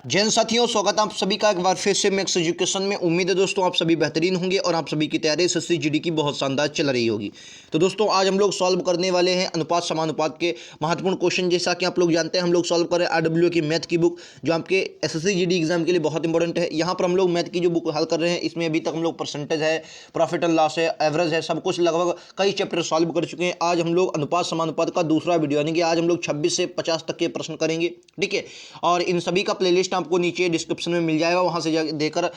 जैन साथियों, स्वागत है आप सभी का एक बार फिर से मैक्स एजुकेशन में। उम्मीद है दोस्तों आप सभी बेहतरीन होंगे और आप सभी की तैयारी एसएससी जीडी की बहुत शानदार चल रही होगी। तो दोस्तों आज हम लोग सॉल्व करने वाले हैं अनुपात समानुपात के महत्वपूर्ण क्वेश्चन। जैसा कि आप लोग जानते हैं हम लोग सॉल्व कर रहे हैं आरडब्ल्यू की मैथ की बुक, जो आपके एसएससी जीडी एग्जाम के लिए बहुत इंपॉर्टेंट है। यहाँ पर हम लोग मैथ की जो बुक हल कर रहे हैं, इसमें अभी तक हम लोग परसेंटेज है, प्रॉफिट एंड लॉस है, एवरेज है, सब कुछ लगभग कई चैप्टर सॉल्व कर चुके हैं। आज हम लोग अनुपात समानुपात का दूसरा वीडियो, यानी कि आज हम लोग 26 से 50 तक के प्रश्न करेंगे, ठीक है। और इन सभी का प्लेलिस्ट आपको नीचे डिस्क्रिप्शन में मिल जाएगा, वहां से जाकर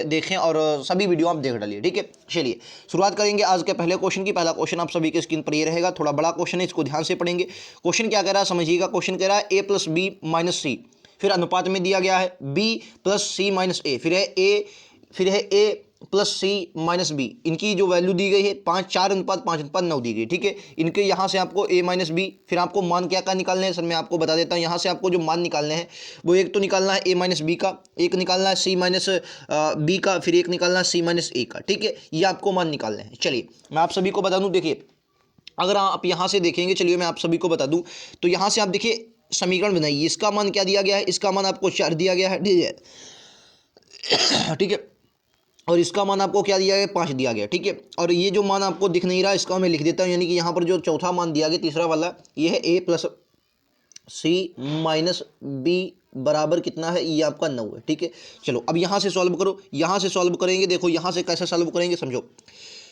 देखें और सभी वीडियो आप देख डालिए, ठीक है। चलिए शुरुआत करेंगे आज के पहले क्वेश्चन की। पहला क्वेश्चन आप सभी के स्क्रीन पर ये रहेगा, थोड़ा बड़ा क्वेश्चन है, इसको ध्यान से पढ़ेंगे। क्वेश्चन क्या कह रहा है समझिएगा। क्वेश्चन कह रहा है a plus b minus c, फिर अनुपात में दिया गया है b plus c minus a, फिर है a plus c minus b. इनकी जो वैल्यू दी गई है 4:5:9 दी गई, ठीक है। इनके यहाँ से आपको a माइनस बी, फिर आपको मान क्या क्या निकालने हैं सर, मैं आपको बता देता हूँ। यहाँ से आपको जो मान निकालने हैं वो एक तो निकालना है a माइनस बी का, एक निकालना है c माइनस बी का, फिर एक निकालना है c माइनस ए का, ठीक है। ये आपको मान निकालने हैं। चलिए मैं आप सभी को बता दूँ, देखिए अगर आप यहाँ से देखेंगे, चलिए मैं आप सभी को बता दूँ, तो यहाँ से आप देखिए समीकरण बनाइए। इसका मान क्या दिया गया है, इसका मान आपको 4 दिया गया है, ठीक है। और इसका मान आपको क्या दिया गया, 5 दिया गया, ठीक है। और ये जो मान आपको दिख नहीं रहा, इसका मैं लिख देता हूँ। यानी कि यहाँ पर जो चौथा मान दिया गया, तीसरा वाला, ये है a plus c minus b बराबर कितना है, ये आपका 9 है, ठीक है। चलो अब यहाँ से सॉल्व करो, यहाँ से सॉल्व करेंगे। देखो यहाँ से कैसे सॉल्व करेंगे, समझो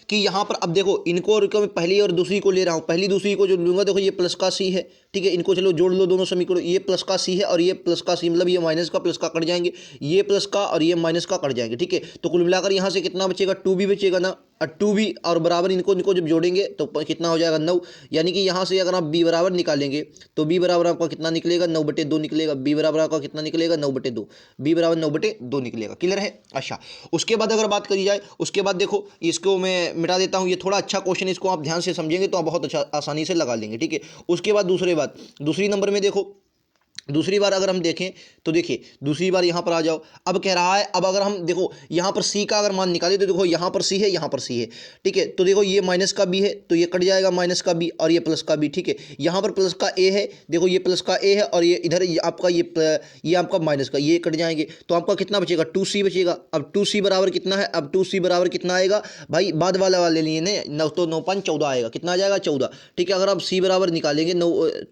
कि यहाँ पर अब देखो इनको मैं पहली और दूसरी को ले रहा हूँ। पहली दूसरी को जो लूँगा, देखो ये प्लस का सी है, ठीक है। इनको चलो जोड़ लो दोनों समीकरण। ये प्लस का सी है और ये प्लस का सी, मतलब ये माइनस का प्लस का कट जाएंगे, ये प्लस का और ये माइनस का कट जाएंगे, ठीक है। तो कुल मिलाकर यहाँ से कितना बचेगा, 2b बचेगा ना। और 2b और बराबर इनको जब जोड़ेंगे तो कितना हो जाएगा, 9। यानी कि यहाँ से अगर आप b बराबर निकालेंगे तो b बराबर आपका कितना निकलेगा, 9/2 निकलेगा। b बराबर आपका कितना निकलेगा, 9/2। b बराबर 9/2 निकलेगा। क्लियर है। अच्छा, उसके बाद अगर बात करी जाए, उसके बाद देखो इसको मैं मिटा देता हूँ। ये थोड़ा अच्छा क्वेश्चन, इसको आप ध्यान से समझेंगे तो आप बहुत अच्छा आसानी से लगा लेंगे, ठीक है। उसके बाद दूसरी नंबर में देखो, दूसरी बार अगर हम देखें तो देखिए दूसरी बार यहाँ पर आ जाओ। अब कह रहा है, अब अगर हम देखो यहाँ पर c का अगर मान निकाले तो देखो यहाँ पर c है, यहाँ पर c है, ठीक है। तो देखो ये माइनस का b है तो ये कट जाएगा माइनस का b, और ये प्लस का b, ठीक है। यहाँ पर प्लस का a है, देखो ये प्लस का a है, और ये इधर ये आपका माइनस का, ये कट जाएंगे। तो आपका कितना बचेगा, 2c बचेगा। अब 2c बराबर कितना है, अब 2c बराबर कितना आएगा भाई, बाद वाले लिए ने 9 तो 9×5 = 14 आएगा। कितना आ जाएगा, 14, ठीक है। अगर आप c बराबर निकालेंगे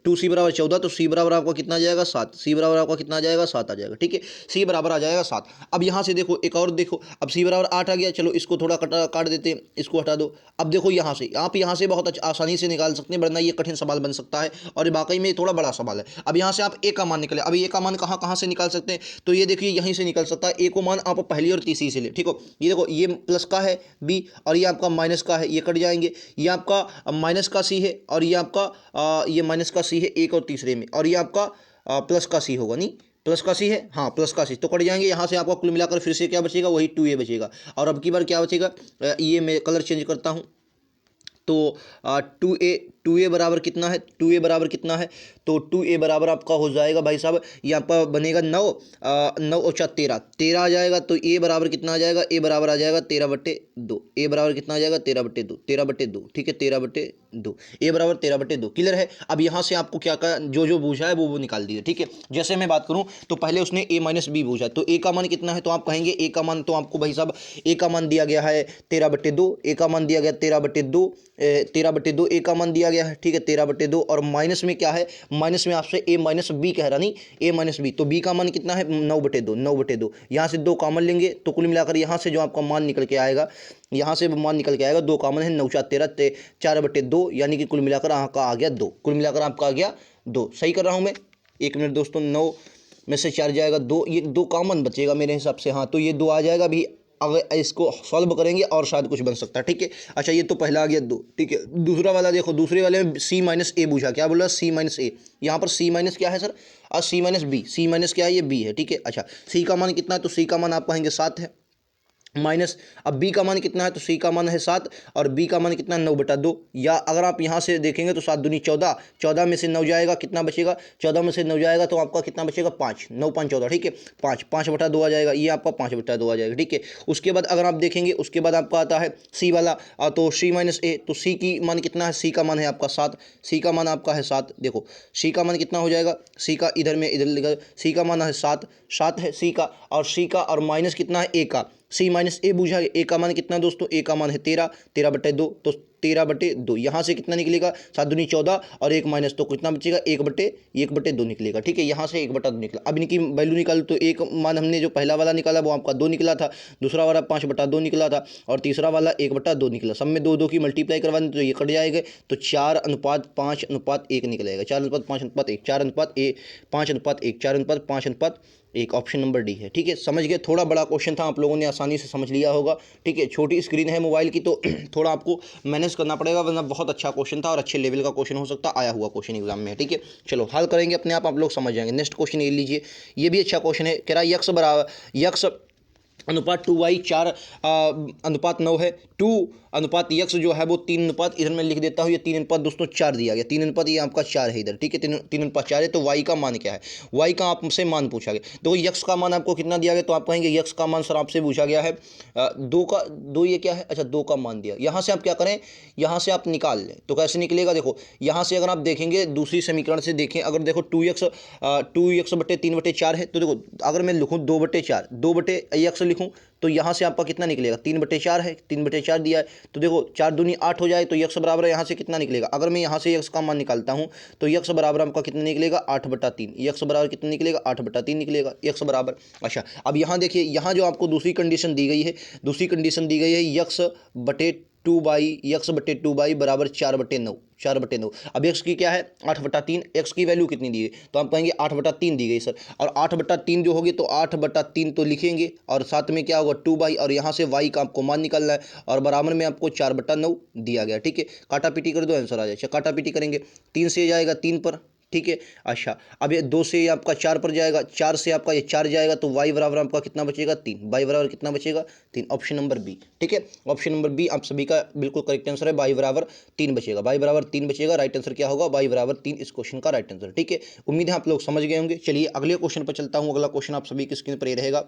2c बराबर 14, तो c बराबर आपका कितना आ जाएगा, 7। सी बराबर आपका कितना आ जाएगा, 7 आ जाएगा, ठीक है। सी बराबर आ जाएगा 7। अब यहाँ से देखो एक और देखो, अब सी बराबर 8 आ गया। चलो इसको थोड़ा काट देते हैं, इसको हटा दो। अब देखो यहाँ से आप यहाँ से बहुत आसानी से निकाल सकते हैं, वरना ये कठिन सवाल बन सकता है और वाकई में थोड़ा बड़ा सवाल है। अब यहाँ से आप ए का मान निकले। अब ए का मान कहाँ कहाँ से निकाल सकते हैं, तो ये देखिए यहीं से निकल सकता है। ए को मान आप पहली और तीसरी से ले, ठीक हो। ये देखो ये प्लस का है बी, और ये आपका माइनस का है, ये कट जाएंगे। ये आपका माइनस का सी है, और ये आपका ये माइनस का सी है एक और तीसरे में, और ये आपका प्लस का सी होगा, नहीं प्लस का सी है, हाँ प्लस का सी, तो कट जाएंगे। यहाँ से आपका कुल मिलाकर फिर से क्या बचेगा, वही 2a बचेगा। और अब की बार क्या बचेगा, ये मैं कलर चेंज करता हूँ। तो 2a बराबर कितना है, 2a बराबर कितना है, तो 2a बराबर आपका हो जाएगा भाई साहब, ये आपका बनेगा 9 और 4 13 आ जाएगा। तो a बराबर कितना आ जाएगा, a बराबर आ जाएगा 13/2। a बराबर कितना आ जाएगा, 13/2, ठीक है, 13/2, a बराबर 13/2। क्लियर है। अब यहाँ से आपको क्या का जो पूछा है वो निकाल दीजिए, ठीक है। जैसे मैं बात करूँ तो पहले उसने a माइनस बी पूछा, तो a का मान कितना है, तो आप कहेंगे a का मान, तो आपको भाई साहब a का मान दिया गया है 13/2, a का मान दिया गया 13/2, 13/2 a का मान दिया गया है, ठीक है, 13/2। और माइनस में क्या है, माइनस में आपसे a माइनस बी कह रहा, नहीं a माइनस बी, तो b का मान कितना है, 9/2। यहाँ से 2 कॉमन लेंगे तो कुल मिलाकर यहाँ से जो आपका मान निकल के आएगा, यहाँ से मान निकल के आएगा, 2 कॉमन है, 9 4 13, 4/2, यानी कि कुल मिलाकर आपका आ गया 2। कुल मिलाकर आपका आ गया 2। सही कर रहा हूँ मैं, 1 मिनट दोस्तों। 9 में से 4 जाएगा 2, ये 2 कॉमन बचेगा मेरे हिसाब से, हाँ तो ये 2 आ जाएगा। अभी अगर इसको सॉल्व करेंगे और शायद कुछ बन सकता है, ठीक है। अच्छा ये तो पहला आ गया 2, ठीक है। दूसरा वाला देखो, दूसरे वाले में c माइनस ए पूछा, क्या बोला, c माइनस ए। यहाँ पर c माइनस क्या है सर, और c minus b, c minus क्या है, ये b है, ठीक है। अच्छा c का मान कितना है, तो c का मान आप कहेंगे 7 है। माइनस, अब बी का मान कितना है, तो सी का मान है 7 और बी का मान कितना है 9/2। या अगर आप यहाँ से देखेंगे तो 7 दूनी 14, 14 में से 9 जाएगा, कितना बचेगा, 14 में से 9 जाएगा तो आपका कितना बचेगा 5, 9 5 14, ठीक है, 5 5/2 आ जाएगा, ये आपका 5/2 आ जाएगा, ठीक है। उसके बाद अगर आप देखेंगे उसके बाद आपका आता है सी वाला, तो सी माइनस ए, तो सी की मान कितना है, सी का मान है आपका 7, सी का मान आपका है 7, देखो सी का मान कितना हो जाएगा, सी का इधर में इधर लिखा, सी का मान है 7, 7 है सी का, और सी का और माइनस कितना है ए का, सी माइनस ए बूझा, ए का मान कितना दोस्तों, ए का मान है 13, 13/2, तो 13/2 यहाँ से कितना निकलेगा, 7 दूनी 14 और 1 माइनस, तो कितना बचेगा 1/2 निकलेगा, ठीक है, यहाँ से 1/2 निकला। अब इनकी वैल्यू निकाल, तो एक मान हमने जो पहला वाला निकाला वो आपका 2 निकला था, दूसरा वाला 5/2 निकला था, और तीसरा वाला 1/2 निकला, सब में 2 2 की मल्टीप्लाई करवानी तो ये कट जाएगा, तो 4:5:1 निकलेगा, 4:5:1, 4:5:1, 4:5:1, ऑप्शन नंबर डी है, ठीक है। समझ गए, थोड़ा बड़ा क्वेश्चन था, आप लोगों ने आसानी से समझ लिया होगा, ठीक है। छोटी स्क्रीन है मोबाइल की तो थोड़ा आपको मैनेज करना पड़ेगा, वरना बहुत अच्छा क्वेश्चन था और अच्छे लेवल का क्वेश्चन हो सकता है, आया हुआ क्वेश्चन एग्जाम में, ठीक है। चलो हल करेंगे अपने आप लोग समझ जाएंगे। नेक्स्ट क्वेश्चन ये लीजिए, ये भी अच्छा क्वेश्चन है, कह रहा है यक्स अनुपात 2y 4:9 है, 2 अनुपात यक्स जो है वो 3 अनुपात, इधर मैं लिख देता हूँ, ये 3 अनुपात दोस्तों 4 दिया गया, 3 अनुपात ये आपका 4 है इधर, ठीक है, 3 अनुपात 4 है, तो y का मान क्या है, y का आपसे मान पूछा गया, तो यक्स का मान आपको कितना दिया गया, तो आप कहेंगे यक्स का मान सर आपसे पूछा गया है 2 ये क्या है, अच्छा 2 का मान दिया, यहाँ से आप क्या करें, यहाँ से आप निकाल लें, तो कैसे निकलेगा, देखो यहाँ से अगर आप देखेंगे दूसरी समीकरण से देखें, अगर देखो 2x/3/4 है, तो देखो अगर मैं लिखूँ 2/4, 2/x लिखूँ तो यहाँ से आपका कितना निकलेगा, 3/4 है, 3/4 दिया है, तो देखो 4 दूनी 8 हो जाए, तो यक्स बराबर यहाँ से कितना निकलेगा, अगर मैं यहाँ से यक्स का मान निकालता हूँ तो यक्स बराबर आपका कितना निकलेगा 8/3, यक्स बराबर कितना निकलेगा 8/3 निकलेगा, यक्स बराबर। अच्छा अब यहाँ देखिए, यहाँ जो आपको दूसरी कंडीशन दी गई है, दूसरी कंडीशन दी गई है x/2y बराबर 4/9, 4/9। अब x की क्या है 8/3, x की वैल्यू कितनी दी है, तो हम कहेंगे 8/3 दी गई सर, और 8/3 जो होगी तो 8/3 तो लिखेंगे, और साथ में क्या होगा 2y, और यहाँ से y का आपको मान निकालना है, और बराबर में आपको 4/9 दिया गया, ठीक है। काटा पीटी कर दो आंसर आ जाए, अच्छा काटा पीटी करेंगे, 3 से जाएगा 3 पर, ठीक है। अच्छा अब ये 2 से आपका 4 पर जाएगा, 4 से आपका ये 4 जाएगा, तो y बराबर आपका कितना बचेगा 3, y बराबर कितना बचेगा 3, ऑप्शन नंबर बी, ठीक है। ऑप्शन नंबर बी आप सभी का बिल्कुल करेक्ट आंसर है, y बराबर 3 बचेगा, y बराबर 3 बचेगा, राइट आंसर क्या होगा, y बराबर 3 इस क्वेश्चन का राइट आंसर, ठीक है। उम्मीद है आप लोग समझ गए होंगे। चलिए अगले क्वेश्चन पर चलता हूँ, अगला क्वेश्चन आप सभी की स्क्रीन पर ये रहेगा।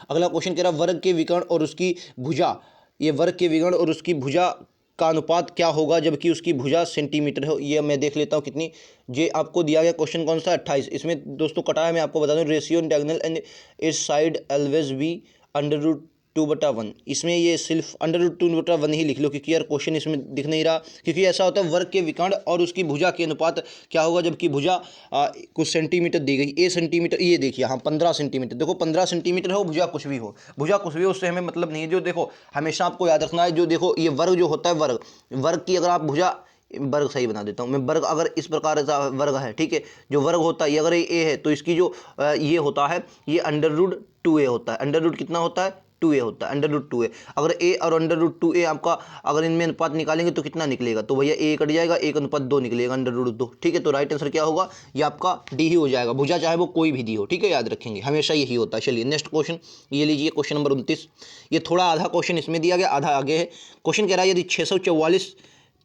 अगला क्वेश्चन कह रहा वर्ग के विकर्ण और उसकी भुजा, ये वर्ग के विकर्ण और उसकी भुजा का अनुपात क्या होगा जबकि उसकी भुजा सेंटीमीटर हो, ये मैं देख लेता हूँ कितनी, ये आपको दिया गया क्वेश्चन कौन सा 28, इसमें दोस्तों कटा है, मैं आपको बता दूँ रेशियो डायगोनल एंड इस साइड ऑलवेज बी √2/1, इसमें ये सिर्फ √2/1 ही लिख लो, क्योंकि यार क्वेश्चन इसमें दिख नहीं रहा, क्योंकि ऐसा होता है वर्ग के विकर्ण और उसकी भुजा के अनुपात क्या होगा जबकि भुजा कुछ सेंटीमीटर दी गई, ए सेंटीमीटर, ये देखिए हाँ 15 सेंटीमीटर, देखो 15 सेंटीमीटर हो, भुजा कुछ भी हो, भुजा कुछ भी हो, उससे हमें मतलब नहीं है, जो देखो हमेशा आपको याद रखना है, जो देखो ये वर्ग जो होता है, वर्ग की अगर आप भुजा, वर्ग सही बना देता हूँ मैं, वर्ग अगर इस प्रकार का वर्ग है, ठीक है, जो वर्ग होता है ये अगर ये है तो इसकी जो ये होता है ये √2a होता है, अंडर कितना होता है 2a होता है, √2a, अगर a और √2a आपका अगर इनमें अनुपात निकालेंगे तो कितना निकलेगा, तो भैया a कट जाएगा, 1:2 निकलेगा, √2, ठीक है। तो राइट आंसर क्या होगा, ये आपका डी ही हो जाएगा, भुजा चाहे वो कोई भी दी हो, ठीक है, याद रखेंगे हमेशा यही होता है। चलिए नेक्स्ट क्वेश्चन ये लीजिए, क्वेश्चन नंबर 29, ये थोड़ा आधा क्वेश्चन इसमें दिया गया, आधा आगे है। क्वेश्चन कह रहा है यदि 644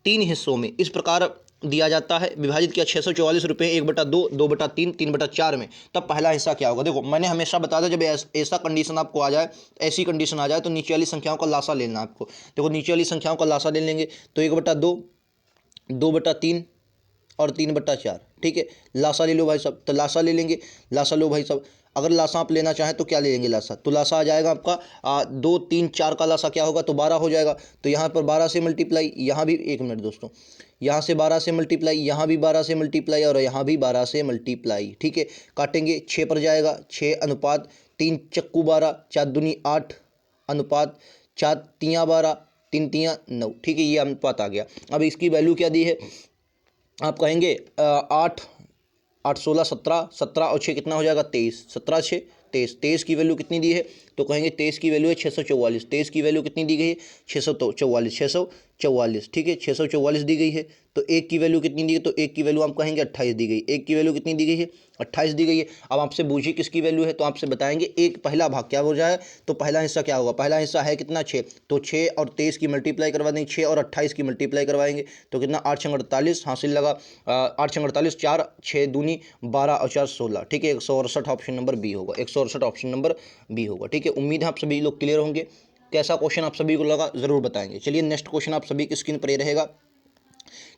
3 हिस्सों में इस प्रकार दिया जाता है, विभाजित किया 644 रुपये 1/2, 2/3, 3/4 में, तब पहला हिस्सा क्या होगा। देखो मैंने हमेशा बताया था जब ऐसा कंडीशन आपको आ जाए, ऐसी कंडीशन आ जाए तो नीचे वाली संख्याओं का लासा ले लेना आपको। देखो नीचे वाली संख्याओं का लासा ले लेंगे तो 1/2, 2/3 और 3/4, ठीक है। लासा ले लो भाई साहब, तो लासा ले लेंगे, लासा लो भाई साहब, अगर लासा आप लेना चाहें तो क्या ले लेंगे लासा, तो लासा आ जाएगा आपका 2 3 4 का लासा क्या होगा, तो 12 हो जाएगा, तो यहाँ पर 12 से मल्टीप्लाई, यहाँ भी 1 मिनट दोस्तों, यहाँ से 12 से मल्टीप्लाई, यहाँ भी 12 से मल्टीप्लाई और यहाँ भी 12 से मल्टीप्लाई, ठीक है। काटेंगे 6 पर जाएगा, 6:3 चक्कू 12, 4 दूनी 8 अनुपात 4 तियाँ 12, 3 तियाँ 9, ठीक है, ये अनुपात आ गया। अब इसकी वैल्यू क्या दी है, आप कहेंगे 8 8 16 17, 17 और 6 कितना हो जाएगा 23, 17 6 23, 23 की वैल्यू कितनी दी है, तो कहेंगे 23 की वैल्यू है 644, 23 की वैल्यू कितनी दी गई है 644, 644, ठीक है 644 दी गई है, तो एक की वैल्यू कितनी दी गई, तो एक की वैल्यू हम कहेंगे 28 दी गई। एक की वैल्यू कितनी दी गई है, 28 दी गई है। अब आपसे बूझी किसकी वैल्यू है, तो आपसे बताएंगे एक पहला भाग क्या हो जाए, तो पहला हिस्सा क्या होगा, पहला हिस्सा है कितना 6, तो 6 और 23 की मल्टीप्लाई करवा देंगे, 6 और 28 की मल्टीप्लाई करवाएंगे तो कितना 8 6 48 हासिल लगा, 8 6 48, 4 6 दूनी 12 और 4 16, ठीक है 168 ऑप्शन नंबर बी होगा, 168 ऑप्शन नंबर बी होगा, ठीक है। उम्मीद है आप सभी लोग क्लियर होंगे। कैसा क्वेश्चन आप सभी को लगा ज़रूर बताएंगे। चलिए नेक्स्ट क्वेश्चन आप सभी की स्क्रीन पर ये रहेगा।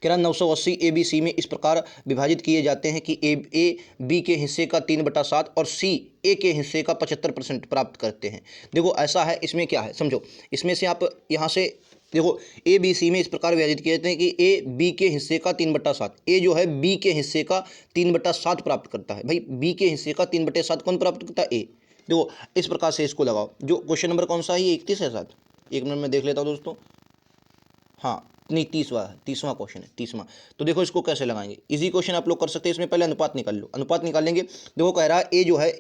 कह रहा 980 ए बी सी में इस प्रकार विभाजित किए जाते हैं कि ए बी के हिस्से का 3/7 और सी ए के हिस्से का 75% प्राप्त करते हैं। देखो ऐसा है, इसमें क्या है समझो, इसमें से आप यहाँ से देखो ए बी सी में इस प्रकार विभाजित किए जाते हैं कि ए बी के हिस्से का 3/7, ए जो है बी के हिस्से का 3/7 प्राप्त करता है। भाई बी के हिस्से का 3/7 कौन प्राप्त करता है, ए। देखो इस प्रकार से इसको लगाओ। जो क्वेश्चन नंबर कौन सा है, ये 31 है साथ, एक मिनट में देख लेता हूँ दोस्तों। हाँ नहीं 30वां क्वेश्चन है, 30वां। तो देखो इसको कैसे लगाएंगे, इजी क्वेश्चन आप लोग कर सकते हैं। इसमें पहले अनुपात निकाल लो, अनुपात निकालेंगे। देखो कह रहा है ए जो है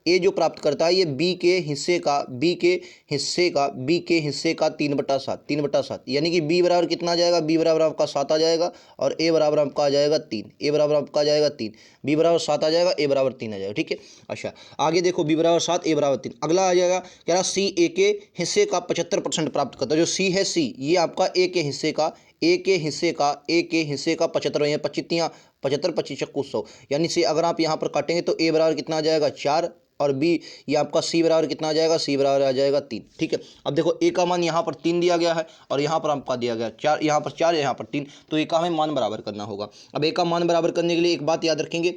ए जो प्राप्त करता है ये बी के हिस्से का 3/7, 3/7 यानी कि बी बराबर कितना आ जाएगा, बी बराबर आपका 7 आ जाएगा और ए बराबर आपका आ जाएगा 3, ए बराबर आपका आ जाएगा 3, बी बराबर 7 आ जाएगा, ए बराबर 3 आ जाएगा, ठीक है। अच्छा आगे देखो बी बराबर 7 ए बराबर 3, अगला आ जाएगा कह रहा सी ए के हिस्से का 75% प्राप्त करता है। जो सी है, सी ये आपका ए के हिस्से का 75, या 75 25 चक्कू 100, यानी से अगर आप यहाँ पर काटेंगे तो ए बराबर कितना आ जाएगा 4 और बी ये आपका सी बराबर कितना आ जाएगा, सी बराबर आ जाएगा 3, ठीक है। अब देखो ए का मान यहाँ पर 3 दिया गया है और यहाँ पर आपका दिया गया 4, यहाँ पर 4 यहाँ पर 3, तो ए का हमें मान बराबर करना होगा। अब ए का मान बराबर करने के लिए एक बात याद रखेंगे,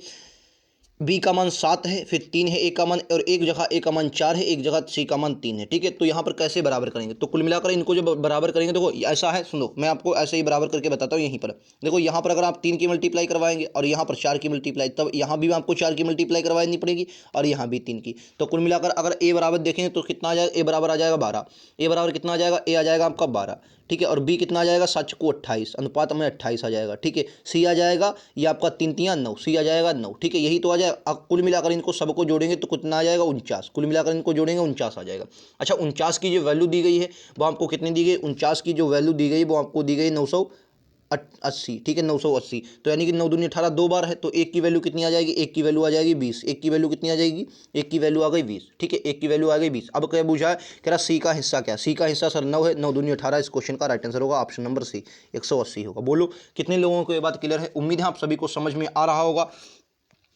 बी का मान 7 है, फिर 3 है ए का मान, और एक जगह ए का मान 4 है, एक जगह सी का मान 3 है, ठीक है। तो यहाँ पर कैसे बराबर करेंगे, तो कुल मिलाकर इनको जो बराबर करेंगे, देखो ऐसा है, सुनो मैं आपको ऐसे ही बराबर करके बताता हूँ। यहीं पर देखो, यहाँ पर अगर आप 3 की मल्टीप्लाई करवाएंगे और यहाँ पर 4 की मल्टीप्लाई, तब यहाँ भी आपको 4 की मल्टीप्लाई करवानी पड़ेगी और यहाँ भी 3 की। तो कुल मिलाकर अगर ए बराबर देखेंगे तो कितना आ जाएगा, ए बराबर आ जाएगा 12, ए बराबर कितना आ जाएगा, ए आ जाएगा आपका 12, ठीक है। और बी कितना आ जाएगा, 7 को 28, अनुपात में 28 आ जाएगा, ठीक है। सी आ जाएगा ये आपका 3 3 9, सी आ जाएगा 9, ठीक है। यही तो आ जाएगा। अब कुल मिलाकर इनको सबको जोड़ेंगे तो कितना आ जाएगा 49, कुल मिलाकर इनको जोड़ेंगे 49 आ जाएगा। अच्छा 49 की जो वैल्यू दी गई है वो आपको कितनी दी गई, 49 की जो वैल्यू दी गई वो आपको दी गई 980, ठीक है 980। तो यानी कि 9 दूनी 18 दो बार है, तो एक की वैल्यू कितनी आ जाएगी, एक की वैल्यू आ जाएगी 20, एक की वैल्यू कितनी आ जाएगी, एक की वैल्यू आ गई 20, ठीक है, एक की वैल्यू आ गई 20। अब क्या पूछा है, कह रहा सी का हिस्सा क्या, सी का हिस्सा सर 9 है, 9 दूनी 18, इस क्वेश्चन का राइट आंसर होगा ऑप्शन नंबर सी 180 होगा। बोलो कितने लोगों को ये बात क्लियर है। उम्मीद है आप सभी को समझ में आ रहा होगा।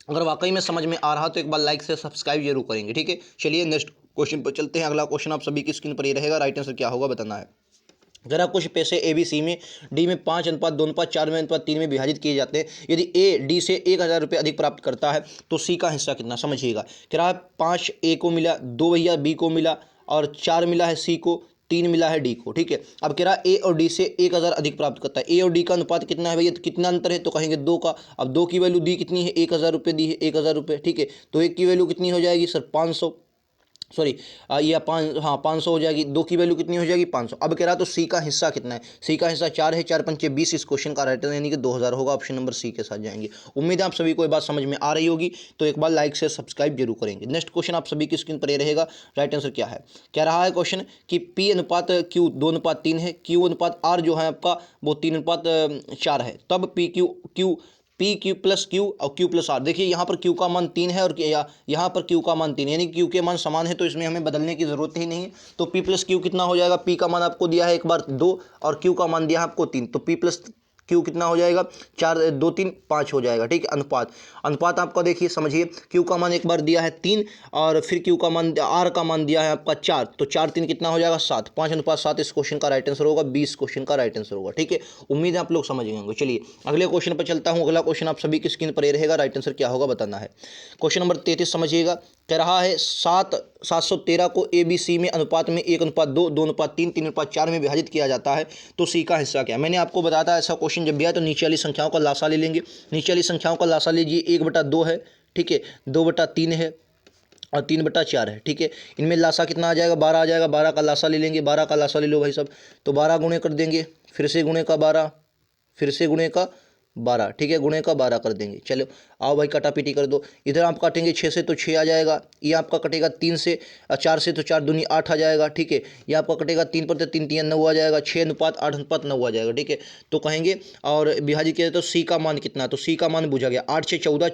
अगर वाकई में समझ में आ रहा तो एक बार लाइक से सब्सक्राइब जरूर करेंगे, ठीक है। चलिए नेक्स्ट क्वेश्चन पर चलते हैं। अगला क्वेश्चन आप सभी की स्क्रीन पर ये रहेगा, राइट आंसर क्या होगा बताना है। जरा कुछ पैसे ए बी सी में डी में 5:2:4 में 3 में विभाजित किए जाते हैं। यदि ए डी से 1000 रुपये अधिक प्राप्त करता है तो सी का हिस्सा कितना, समझिएगा। कह रहा है 5 ए को मिला, 2 भैया बी को मिला और 4 मिला है सी को, 3 मिला है डी को, ठीक है। अब कह रहा है ए और डी से 1000 अधिक प्राप्त करता है। ए और डी का अनुपात कितना है भैया, तो कितना अंतर है, तो कहेंगे 2 का। अब 2 की वैल्यू दी कितनी है, 1000 रुपये दी है, 1000 रुपये, ठीक है। तो एक की वैल्यू कितनी हो जाएगी सर 500, सॉरी ये 500 हो जाएगी। 2 की वैल्यू कितनी हो जाएगी 500। अब कह रहा तो सी का हिस्सा कितना है, सी का हिस्सा 4 है, 4 पंचे 20, इस क्वेश्चन का राइट आंसर यानी कि 2000 होगा, ऑप्शन नंबर सी के साथ जाएंगे। उम्मीद है आप सभी को ये बात समझ में आ रही होगी, तो एक बार लाइक से सब्सक्राइब जरूर करेंगे। नेक्स्ट क्वेश्चन आप सभी की स्क्रीन पर ये रहेगा, राइट आंसर क्या है। कह रहा है क्वेश्चन कि पी अनुपात क्यू 2:3 है, क्यू अनुपात आर जो है आपका वो 3:4 है, तब पी क्यू प्लस क्यू और क्यू प्लस आर। देखिए यहाँ पर क्यू का मान 3 है और यहाँ पर क्यू का मान 3, यानी क्यू के मान समान है, तो इसमें हमें बदलने की जरूरत ही नहीं है। तो पी प्लस क्यू कितना हो जाएगा, पी का मान आपको दिया है एक बार 2 और क्यू का मान दिया है आपको 3, तो पी प्लस क्यू कितना हो जाएगा 4 2 3 5 हो जाएगा, ठीक है। अनुपात आपका देखिए समझिए, क्यू का मान एक बार दिया है 3 और फिर क्यू का मान आर का मान दिया है आपका 4, तो 4 3 कितना हो जाएगा 7, 5:7 इस क्वेश्चन का राइट आंसर होगा, 20 क्वेश्चन का राइट आंसर होगा, ठीक है। उम्मीद है आप लोग समझ गए होंगे। चलिए अगले क्वेश्चन पर चलता हूँ। अगला क्वेश्चन आप सभी की स्क्रीन पर ये रहेगा, राइट आंसर क्या होगा बताना है। क्वेश्चन नंबर 33 समझिएगा, कह रहा है 713 को ए बी सी में अनुपात में 1:2, 2:3, 3:4 में विभाजित किया जाता है, तो सी का हिस्सा क्या है। मैंने आपको बताया था ऐसा क्वेश्चन जब भी आए तो नीचे वाली संख्याओं का लासा ले लेंगे। नीचे वाली संख्याओं का लासा लीजिए, 1/2 है, ठीक है, 2/3 है और 3/4 है, ठीक है। इनमें लासा कितना आ जाएगा, 12 आ जाएगा। 12 का लासा ले लेंगे, 12 का लासा ले लो भाई सब, तो 12 गुणे कर देंगे, फिर से गुणे का 12, फिर से गुणे का 12, ठीक है, गुणे का 12 कर देंगे। चलो आओ भाई काटापीटी कर दो। इधर आप काटेंगे 6 से तो 6 आ जाएगा, ये आपका कटेगा 3 से 4 से तो 4 दूनी 8 आ जाएगा, ठीक है। ये आपका कटेगा 3 पर तो 3 3 9 आ जाएगा, 6:8:9 आ जाएगा, ठीक है। तो कहेंगे और विभाजित किया तो सी का मान कितना, तो सी का मान पूछा गया 8 से 14,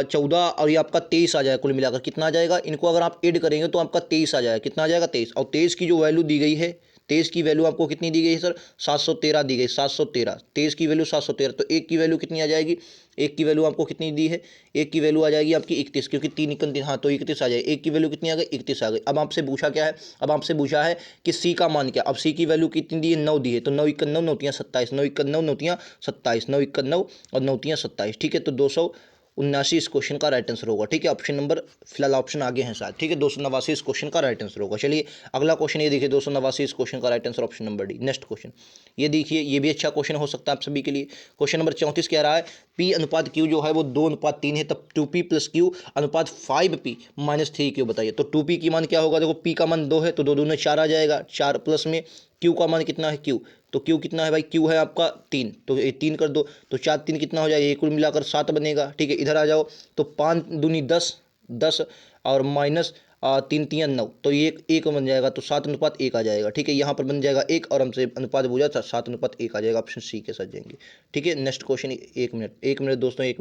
14 और ये आपका 23 आ जाएगा, कुल मिलाकर कितना आ जाएगा, इनको अगर आप ऐड करेंगे तो आपका 23 आ जाएगा। कितना आ जाएगा 23, और 23 की जो वैल्यू दी गई है, 23 की वैल्यू आपको कितनी दी गई है सर, 713 दी गई, 713, 23 की वैल्यू 713, तो एक की वैल्यू कितनी आ जाएगी, एक की वैल्यू आपको कितनी दी है, एक की वैल्यू आ जाएगी आपकी 31, क्योंकि 3 31, हाँ तो 31 आ जाएगी, एक की वैल्यू कितनी आ गई, 31 आ गई। अब आपसे पूछा क्या है, अब आपसे पूछा है कि सी का मान क्या, अब सी की वैल्यू कितनी दी है, 9 दी है, तो 9 91 9 27, 9 91 9 27, 9 91 और 9 27, ठीक है। तो 279 इस क्वेश्चन का राइट आंसर होगा, ठीक है। ऑप्शन नंबर फिलहाल ऑप्शन आगे हैं साथ, ठीक है, 289 इस क्वेश्चन का राइट आंसर होगा। चलिए अगला क्वेश्चन ये देखिए, 289 इस क्वेश्चन का right answer option number D. Next question ये देखिए, ये भी अच्छा क्वेश्चन हो सकता है आप सभी के लिए। क्वेश्चन नंबर 34 कह रहा है P अनुपात Q जो है वो 2:3 है, तब 2P + Q अनुपात 5P - 3Q बताइए। तो 2P की मान क्या होगा, देखो P का मान 2 है तो 2 दूने 4 आ जाएगा, 4 प्लस में Q का मान कितना है Q, तो Q कितना है भाई, Q है आपका 3, तो ये 3 कर दो, तो 4 3 कितना हो जाएगा, ये कुल मिलाकर 7 बनेगा, ठीक है। इधर आ जाओ तो 5 दूनी 10, 10 और माइनस 3 3 9, तो ये एक बन जाएगा, तो 7:1 आ जाएगा, ठीक है। यहाँ पर बन जाएगा 1 और हमसे अनुपात पूछा था, 7:1 आ जाएगा, ऑप्शन सी के साथ जाएंगे, ठीक है। नेक्स्ट क्वेश्चन, 1 मिनट दोस्तों, 1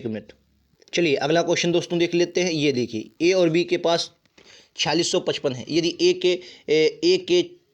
मिनट। चलिए अगला क्वेश्चन दोस्तों देख लेते हैं। ये देखिए ए और बी के पास 4655 है, यदि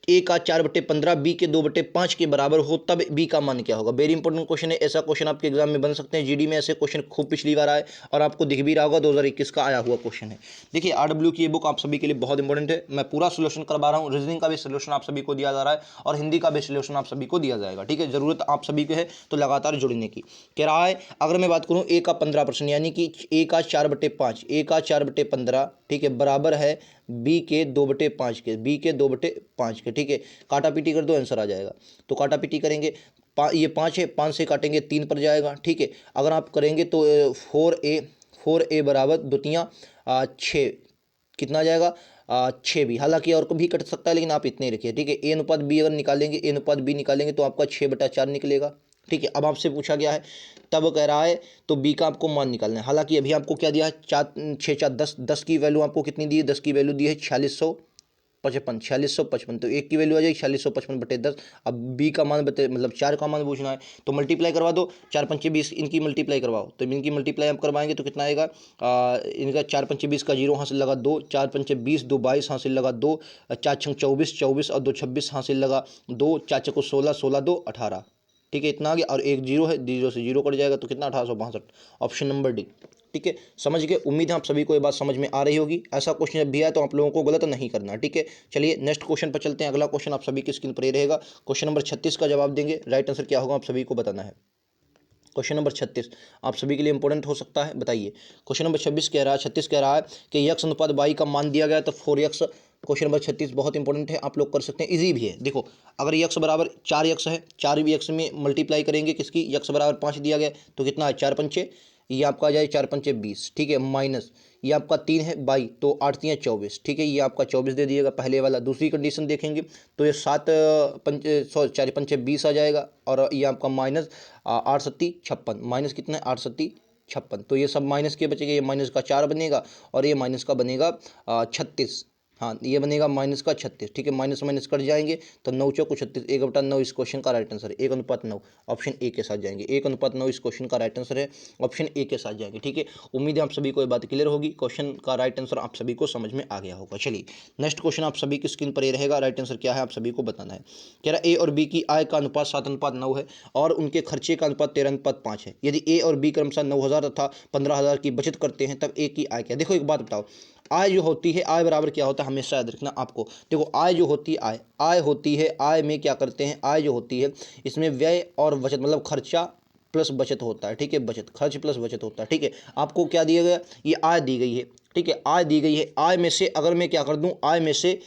ए का 4/15 बी के 2/5 के बराबर हो तब बी का मान क्या होगा। वेरी इंपॉर्टेंट क्वेश्चन है, ऐसा क्वेश्चन आपके एग्जाम में बन सकते हैं, जीडी में ऐसे क्वेश्चन खूब पिछली बार आए और आपको दिख भी रहा होगा, 2021 का आया हुआ क्वेश्चन है। देखिए आरडब्ल्यू की ये बुक आप सभी के लिए बहुत इंपॉर्टेंट है, मैं पूरा सोल्यूशन करवा रहा हूँ, रीजनिंग का भी सोल्यूशन आप सभी को दिया जा रहा है और हिंदी का भी सोल्यूशन आप सभी को दिया जाएगा, ठीक है। जरूरत आप सभी को है तो लगातार जुड़ने की। कह रहा है अगर मैं बात करूँ ए का 15%, यानी कि ए का 4/5, ए का 4/15, ठीक है, बराबर है बी के 2/5 के, बी के 2/5 के, ठीक है। काटापीटी कर दो, आंसर आ जाएगा। तो काटापीटी करेंगे, ये 5 है, 5 से काटेंगे 3 पर जाएगा, ठीक है। अगर आप करेंगे तो 4a बराबर दुतियाँ 6, कितना आ जाएगा 6 भी, हालांकि और को भी कट सकता है लेकिन आप इतने ही रखिए, ठीक है। ए अनुपात बी अगर निकालेंगे, ए अनुपात बी निकालेंगे तो आपका 6/4 निकलेगा, ठीक है। अब आपसे पूछा गया है, तब कह रहा है तो बी का आपको मान निकालना है। हालांकि अभी आपको क्या दिया है, 4 6 4 10, 10 की वैल्यू आपको कितनी दी है, 10 की वैल्यू दी है 4655, तो एक की वैल्यू आ जाएगी 4655/10। अब बी का मान बता, मतलब 4 का मान पूछना है, तो मल्टीप्लाई करवा दो, 4 पंचे 20, इनकी मल्टीप्लाई करवाओ, तो इनकी मल्टीप्लाई आप करवाएंगे तो कितना आएगा, इनका 4 पंचे 20 का 0 हासिल लगा 2, 4 पंचे 20, 2 22 हासिल लगा 2, 4 छंग 24, 24 और 2 26 हासिल लगा 2, 4 चको 16, 16 2 18, ठीक है, इतना आ गया। और एक 0 है, 0 से 0 कट जाएगा तो कितना 1862, ऑप्शन नंबर डी, ठीक है। समझ गए, उम्मीद है आप सभी को ये बात समझ में आ रही होगी। ऐसा क्वेश्चन जब भी आए तो आप लोगों को गलत नहीं करना, ठीक है। चलिए नेक्स्ट क्वेश्चन पर चलते हैं। अगला क्वेश्चन आप सभी की स्क्रीन पर ये रहेगा, क्वेश्चन नंबर 36 का जवाब देंगे, राइट आंसर क्या होगा आप सभी को बताना है। क्वेश्चन नंबर 36 आप सभी के लिए इंपॉर्टेंट हो सकता है, बताइए। क्वेश्चन नंबर 36 कह रहा है कि यक्स अनुपात वाई का मान दिया गया तो 4x। क्वेश्चन नंबर 36 बहुत इंपॉर्टेंट है, आप लोग कर सकते हैं, इजी भी है। देखो अगर यक्स बराबर 4x है, 4 भी एक्स में मल्टीप्लाई करेंगे किसकी, यक्स बराबर 5 दिया गया तो कितना है 4 पंचे, ये आपका आ जाए 4 पंचे 20, ठीक है, माइनस ये आपका 3 है 22, तो 8 3 24, ठीक है, ये आपका 24 दे दिएगा पहले वाला। दूसरी कंडीशन देखेंगे तो ये 7 पंचे 4 पंचे 20 आ जाएगा, और ये आपका माइनस 8 सत्ती 56, माइनस कितना है 8 सत्ती 56, तो ये सब माइनस के बचेगा, ये माइनस का 4 बनेगा और ये माइनस का बनेगा 36, हाँ ये बनेगा माइनस का 36, ठीक है। माइनस माइनस कट जाएंगे तो 9 चौको 36, 1/9 इस क्वेश्चन का राइट आंसर है, 1:9, ऑप्शन ए के साथ जाएंगे, 1:9 इस क्वेश्चन का राइट आंसर है, ऑप्शन ए के साथ जाएंगे, ठीक है। उम्मीद है आप सभी को ये बात क्लियर होगी, क्वेश्चन का राइट आंसर आप सभी को समझ में आ गया होगा। चलिए नेक्स्ट क्वेश्चन आप सभी की स्क्रीन पर ये रहेगा, राइट आंसर क्या है आप सभी को बताना है। कह रहा ए और बी की आय का अनुपात 7:9 है और उनके खर्चे का अनुपात 13:5 है। यदि ए और बी क्रमशः 9,000 तथा 15,000 की बचत करते हैं तब ए की आय क्या। देखो एक बात बताओ, आय जो होती है, आय बराबर क्या होता है, हमेशा याद रखना आपको। देखो आय जो होती है, आय होती है, आय में क्या करते हैं, आय जो होती है इसमें व्यय और बचत, मतलब खर्चा प्लस बचत होता है, ठीक है, बचत खर्च प्लस बचत होता है, ठीक है। आपको क्या दिया गया, ये आय दी गई है, ठीक है, आय दी गई है। आय में से अगर मैं क्या कर दूं, आय में से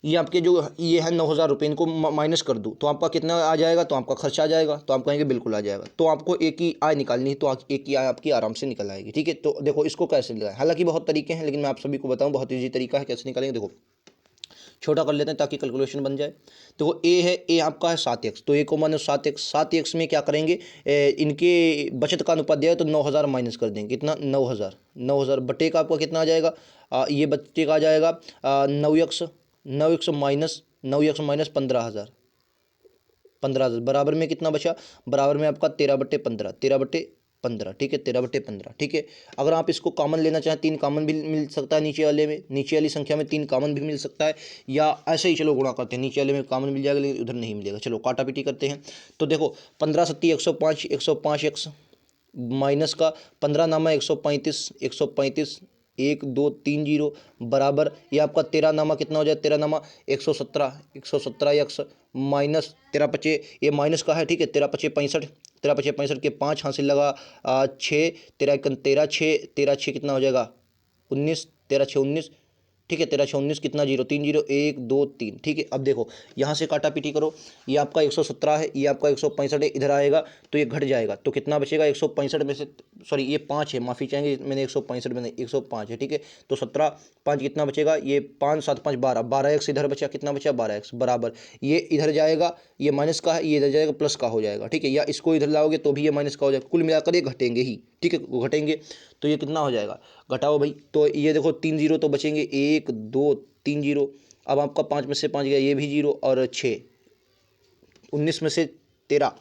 ये आपके जो ये है 9,000 रुपये, इनको माइनस कर दूँ तो आपका कितना आ जाएगा, तो आपका खर्चा आ जाएगा, तो आप कहेंगे बिल्कुल आ जाएगा। तो आपको एक ही आय निकालनी है, तो एक ही आय आपकी आराम से निकल आएगी, ठीक है। तो देखो इसको कैसे निकालें, हालांकि बहुत तरीके हैं लेकिन मैं आप सभी को बताऊं बहुत ईजी तरीका है कैसे निकालेंगे। देखो छोटा कर लेते हैं ताकि कैलकुलेशन बन जाए। तो ए है, ए आपका है 7x, तो ए को मानो 7x, 7x में क्या करेंगे, इनके बचत का अनुपात दिया है तो 9000 माइनस कर देंगे, कितना 9000, 9000 बटे का आपका कितना आ जाएगा, ये बटे का आ जाएगा 9x, 9x minus 9x minus 15000, 15000 बराबर में कितना बचा, बराबर में आपका 13/15, 13/15, ठीक है, 13/15, ठीक है। अगर आप इसको कॉमन लेना चाहें, 3 कॉमन भी मिल सकता है नीचे वाले में, नीचे वाली संख्या में 3 कॉमन भी मिल सकता है, या ऐसे ही चलो गुणा करते हैं, नीचे वाले में कॉमन मिल जाएगा लेकिन उधर नहीं मिलेगा। चलो काटा पीटी करते हैं। तो देखो 15 सत्ती 105, 105x माइनस का 15 नामा 135, 135, 1 2 3 0 बराबर, ये आपका 13 नामा कितना हो जाए, 13 नामा 117, 117x माइनस 13 पचे, ये माइनस का है, ठीक है, 13 पचे 65, 13 पचे 65 के 5 हासिल लगा 6, 13 एकन 13, 6, 13 6 कितना हो जाएगा 19, 13 6 19, ठीक है, 13 6 19 कितना 0 3 0 1 2 3, ठीक है। अब देखो यहाँ से काटा पीटी करो, ये आपका 117 है, ये आपका 165 है, इधर आएगा तो ये घट जाएगा, तो कितना बचेगा 165 में से, सॉरी ये 5 है, माफ़ी चाहेंगे, मैंने 165 में नहीं 105 है, ठीक है। तो 17 5 कितना बचेगा, ये 5 7 5 12, 12x इधर बचा, कितना बचा 12x बराबर, ये इधर जाएगा, ये माइनस का है, ये इधर जाएगा प्लस का हो जाएगा, ठीक है, या इसको इधर लाओगे तो भी ये माइनस का हो जाएगा, कुल मिलाकर ये घटेंगे ही, ठीक है, घटेंगे। तो ये कितना हो जाएगा, घटाओ भाई, तो ये देखो 3 0 तो बचेंगे, 1 2 3 0, अब आपका 5 में से 5 गया, ये भी 0 और 6, 19 में से 13,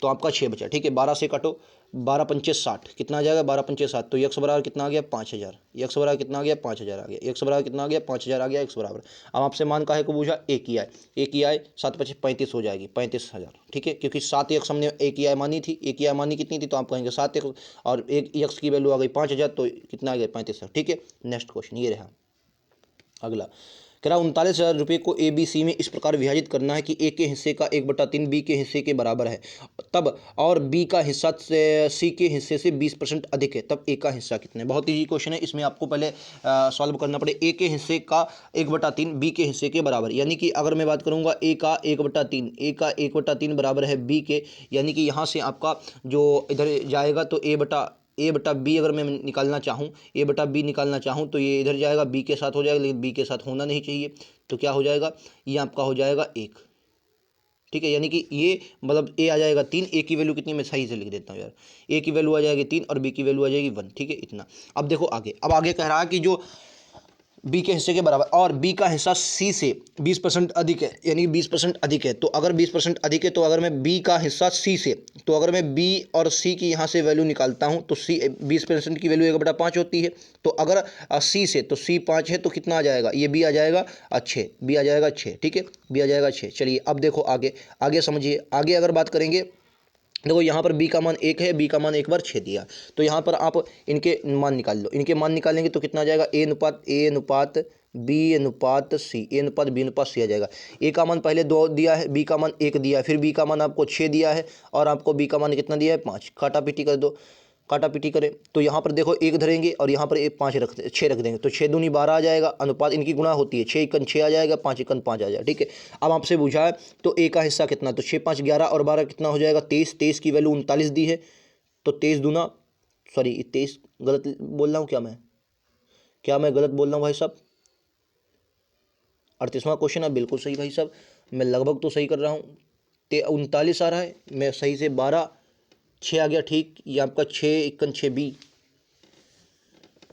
तो आपका 6 बचा, ठीक है। 12 से काटो, 12 पंचे 60, कितना आ जाएगा 12 पंचे 60, तो x बराबर कितना आ गया 5000, x बराबर कितना आ गया 5000 आ गया, x बराबर कितना आ गया 5000 आ गया, x बराबर। अब आपसे मान काहे को पूछा, एक ही आए, एक ही आए, 7 पचे 35 हो जाएगी 35000, ठीक है, क्योंकि 7x हमने एक ही आय मानी थी, एक ही आय मानी कितनी थी, तो आप कहेंगे 7x और एक x की वैल्यू आ गई 5000, तो कितना आ गया 35000, ठीक है। नेक्स्ट क्वेश्चन ये रहा। अगला कह रहा 39,000 रुपये को ए बी सी में इस प्रकार विभाजित करना है कि ए के हिस्से का 1/3 बी के हिस्से के बराबर है, तब और बी का हिस्सा सी के हिस्से से 20% अधिक है, तब ए का हिस्सा कितना है। बहुत ईजी क्वेश्चन है, इसमें आपको पहले सॉल्व करना पड़े। ए के हिस्से का 1/3 बी के हिस्से के बराबर, यानी कि अगर मैं बात करूंगा ए का 1/3, ए का 1/3 बराबर है बी के, यानी कि यहाँ से आपका जो इधर जाएगा तो ए बटा बी अगर मैं निकालना चाहूँ, ए बटा बी निकालना चाहूँ तो ये इधर जाएगा बी के साथ हो जाएगा, लेकिन बी के साथ होना नहीं चाहिए, तो क्या हो जाएगा, ये आपका हो जाएगा 1, ठीक है, यानी कि ये मतलब ए आ जाएगा 3, ए की वैल्यू कितनी, मैं सही से लिख देता हूँ यार, ए की वैल्यू आ जाएगी 3 और बी की वैल्यू आ जाएगी 1, ठीक है, इतना। अब देखो आगे, अब आगे कह रहा है कि जो बी के हिस्से के बराबर और बी का हिस्सा सी से 20% अधिक है, यानी 20% अधिक है, तो अगर 20% अधिक है तो अगर मैं बी का हिस्सा सी से, तो अगर मैं बी और सी की यहाँ से वैल्यू निकालता हूँ तो सी 20% की वैल्यू 1/5 होती है, तो अगर सी से, तो सी 5 है तो कितना आ जाएगा, ये बी आ जाएगा 6, बी आ जाएगा 6, ठीक है, बी आ जाएगा 6। चलिए अब देखो आगे, आगे समझिए, आगे अगर बात करेंगे, देखो यहाँ पर b का मान 1 है, b का मान एक बार 6 दिया, तो यहाँ पर आप इनके मान निकाल लो, इनके मान निकालेंगे तो कितना आ जाएगा, a अनुपात b अनुपात c, a अनुपात b अनुपात c आ जाएगा। a का मान पहले 2 दिया है, b का मान 1 दिया है, फिर b का मान आपको 6 दिया है और आपको b का मान कितना दिया है 5, काटा पीटी कर दो, काटा पीटी करें तो यहाँ पर देखो 1 धरेंगे और यहाँ पर 6 रख देंगे, तो 6 दूनी 12 आ जाएगा, अनुपात इनकी गुणा होती है, 6 एकन 6 आ जाएगा, 5 एकन 5 आ जाएगा, ठीक है। अब आपसे पूछा है तो ए का हिस्सा कितना, तो 6 5 11 और 12 कितना हो जाएगा 23, 23 की वैल्यू 39 दी है, तो 23 दूना, सॉरी 23 गलत बोल रहा हूँ क्या मैं गलत बोल रहा हूँ भाई साहब, 38वां क्वेश्चन है, बिल्कुल सही भाई साहब, मैं लगभग तो सही कर रहा हूँ, 39 आ रहा है, मैं सही से 12 6 आ गया, ठीक, ये आपका 6 एकन 6 बी,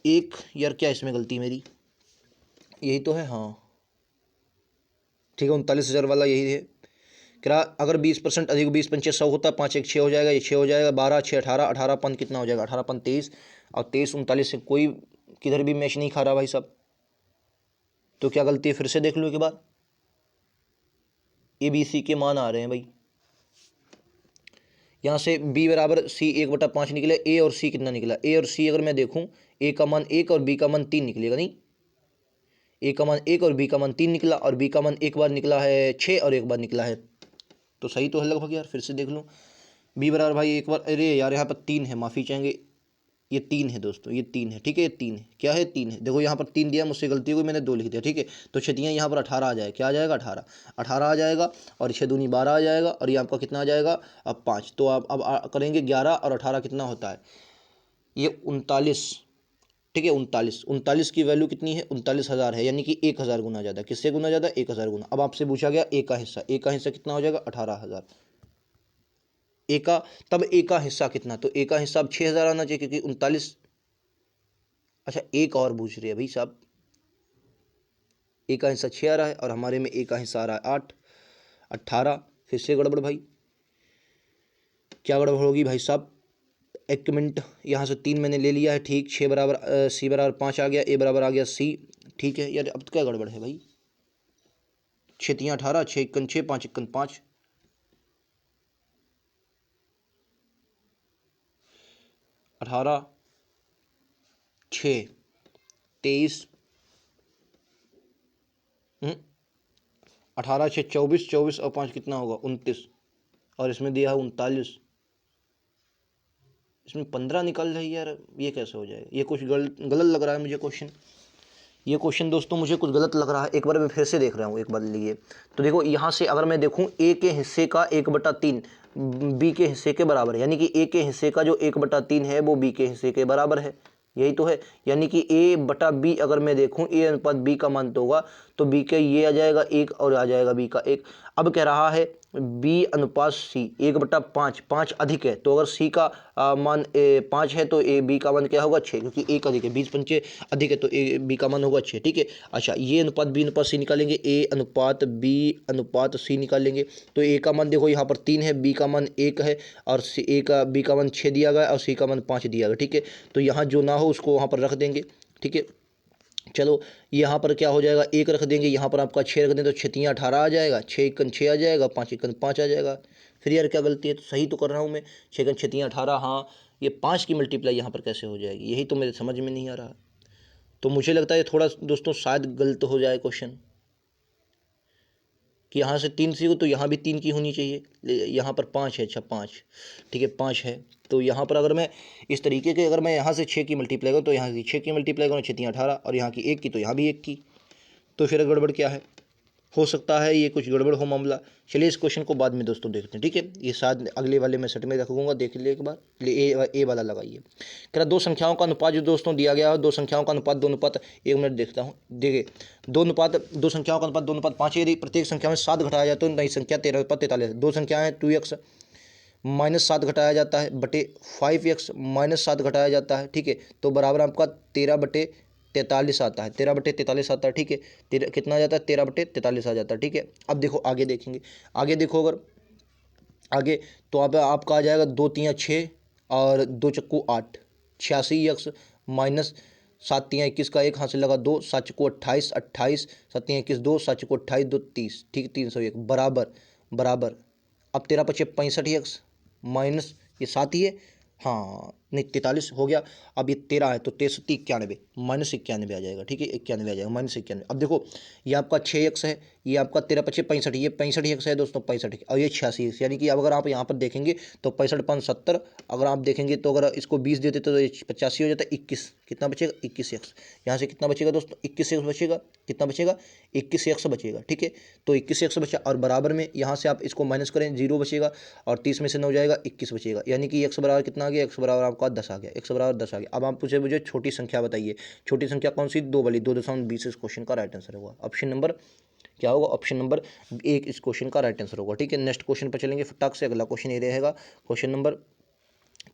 एक यार क्या इसमें गलती मेरी, यही तो है, हाँ ठीक है, 39,000 वाला यही है। क्या अगर 20% अधिक 20 पंचे 100 होता, 5 1 6 हो जाएगा, ये 6 हो जाएगा, 12 6 18, 18 पन कितना हो जाएगा, 18 पन 23 और 23 39 से कोई किधर भी मैच नहीं खा रहा भाई साहब, तो क्या गलती है, फिर से देख लो एक बार, ए बी सी के मान आ रहे हैं भाई, यहाँ से b बराबर c 1/5 निकले, a और c कितना निकला, a और c अगर मैं देखूँ, a का मान 1 और b का मान 3 निकलेगा, नहीं a का मान 1 और b का मान 3 निकला, और b का मान एक बार निकला है 6 और एक बार निकला है, तो सही तो है लगभग यार, फिर से देख लो, b बराबर भाई एक बार, अरे यार यहाँ पर 3 है, माफ़ी चाहेंगे, ये 3 है दोस्तों, ये 3 है, ठीक है, ये 3 है, क्या है 3 है, देखो यहाँ पर 3 दिया, मुझसे गलती हुई, मैंने 2 लिख दिया, ठीक है, तो छतियाँ यहाँ पर 18 आ जाए, क्या आ जाएगा 18, 18 आ जाएगा और 6 दूनी 12 आ जाएगा, और ये आपका कितना आ जाएगा अब 5, तो आप अब करेंगे 11 और 18 कितना होता है, ये 39 ठीक है। 39 की वैल्यू कितनी है? 39,000 है, यानी कि 1,000 गुना ज़्यादा। किससे गुना ज़्यादा? 1,000 गुना। अब आपसे पूछा गया ए का हिस्सा, ए का हिस्सा कितना हो जाएगा? 18,000। ए का, तब ए का हिस्सा कितना? तो ए का हिस्सा अब 6,000 आना चाहिए, क्योंकि 39। अच्छा, एक और पूछ रही है भाई साहब, ए का हिस्सा 6 आ रहा है और हमारे में ए का हिस्सा आ रहा है 8, 18। फिर से गड़बड़ भाई, क्या गड़बड़ होगी भाई साहब? एक मिनट, यहाँ से 3 मैंने ले लिया है, ठीक। 6 बराबर सी बराबर 5 आ गया, ए बराबर आ गया सी, ठीक है यार। अब तो क्या गड़बड़ है भाई? 6 3 18, 6 1 6, 5 1 5, 18 6 23, 18 6 24, 24 और 5 कितना होगा? 29। और इसमें दिया है 39, इसमें 15 निकल रही है यार, ये कैसे हो जाएगा? ये कुछ गलत लग रहा है मुझे क्वेश्चन। ये क्वेश्चन दोस्तों मुझे कुछ गलत लग रहा है। एक बार मैं फिर से देख रहा हूँ, एक बार लिए। तो देखो यहाँ से अगर मैं देखूँ, ए के हिस्से का 1/3 बी के हिस्से के बराबर है, यानी कि ए के हिस्से का जो 1/3 है वो बी के हिस्से के बराबर है, यही तो है। यानी कि ए बटा बी अगर मैं देखूँ, ए अनुपात बी का मान तो होगा, तो बी के ये आ जाएगा 1 और आ जाएगा बी का 1। अब कह रहा है बी अनुपात सी 1/5, 5 अधिक है, तो अगर सी का मान 5 है तो ए बी का मान क्या होगा? 6, क्योंकि 1 अधिक है, 20 पंचे अधिक है, तो ए बी का मान होगा 6, ठीक है। अच्छा, ये अनुपात बी अनुपात सी निकालेंगे, ए अनुपात बी अनुपात सी निकालेंगे। तो ए का मान देखो यहाँ पर 3 है, बी का मान 1 है, और ए का बी का मान 6 दिया गया और सी का मान 5 दिया गया, ठीक है। तो यहाँ जो ना हो उसको वहाँ पर रख देंगे, ठीक है। चलो, यहाँ पर क्या हो जाएगा? 1 रख देंगे, यहाँ पर आपका 6 रख दें, तो 6 3 18 आ जाएगा, 6 1 6 आ जाएगा, 5 1 5 आ जाएगा। फिर यार क्या गलती है? तो सही तो कर रहा हूँ मैं, 6 6 3 18। हाँ, ये 5 की मल्टीप्लाई यहाँ पर कैसे हो जाएगी? यही तो मेरे समझ में नहीं आ रहा। तो मुझे लगता है थोड़ा दोस्तों शायद गलत हो जाए क्वेश्चन, कि यहाँ से 3 सी हो तो यहाँ भी 3 की होनी चाहिए। यहाँ पर 5 है, अच्छा 5, ठीक है 5 है। तो यहाँ पर अगर मैं इस तरीके के, अगर मैं यहाँ से 6 की मल्टीप्लाई करूँ तो यहाँ की 6 की मल्टीप्लाई करूँ, 6 3 18, और यहाँ की 1 की तो यहाँ भी 1 की। तो फिर गड़बड़ क्या है? हो सकता है ये कुछ गड़बड़ हो मामला। चलिए इस क्वेश्चन को बाद में दोस्तों देखते हैं, ठीक है। ये शायद अगले वाले मैं सेट में रखूँगा, देख लीजिए एक बार। ए वाला लगाइए। कह रहा दो संख्याओं का अनुपात जो दोस्तों दिया गया है, दो संख्याओं का अनुपात 2:1, 1 मिनट देखता हूँ। देखिए, दो संख्याओं का अनुपात 2:5 है। यदि प्रत्येक संख्या में 7 घटाया जाए तो नई संख्या 13/43। दो संख्याएँ 2x -7 घटाया जाता है बटे 5x -7 घटाया जाता है, ठीक है। तो बराबर आपका 13/43 आता है, 13/43 आता है, ठीक है। कितना आ जाता है? 13/43 आ जाता है, ठीक है। अब देखो आगे देखेंगे, आगे देखो, अगर आगे तो आपका आ जाएगा 2 3 6 और 2 चक्कू 8, 86x माइनस 7 3 21 का 1 हाथ से लगा 2, 7 चक्कू 28, 28 7 3 21 2, 7 चक्कू 28 2 30, ठीक, 301 बराबर बराबर। अब 13 5 65x माइनस ये 7 ही है, हाँ नहीं 43 हो गया। अब ये 13 है तो 13 91 -91 आ जाएगा, ठीक है, 91 आ जाएगा, -91। अब देखो ये आपका 6x है, ये आपका 13 5 65, ये 65x है दोस्तों, 65, और ये 86x, यानी कि अब अगर आप यहाँ पर देखेंगे तो 65 5 70। अगर आप देखेंगे तो अगर इसको 20 देते तो ये 85 हो जाता है। 21 कितना बचेगा? 21x। यहाँ से कितना बचेगा दोस्तों? 21x बचेगा। कितना बचेगा? 21x बचेगा, ठीक है। तो 21x बचा, और बराबर में यहाँ से आप इसको माइनस करें, 0 बचेगा, और 30 में से 9 जाएगा, 21 बचेगा, यानी कि x बराबर कितना आ गया? x बराबर आपका 10 आ गया, x बराबर 10 आ गया। अब आप पूछे मुझे छोटी संख्या बताइए, छोटी संख्या कौन सी? 2 वाली, 2.20 इस क्वेश्चन का राइट आंसर होगा। ऑप्शन नंबर क्या होगा? ऑप्शन नंबर 1 इस क्वेश्चन का राइट आंसर होगा, ठीक है। नेक्स्ट क्वेश्चन पर चलेंगे फटाक से। अगला क्वेश्चन ये रहेगा, क्वेश्चन नंबर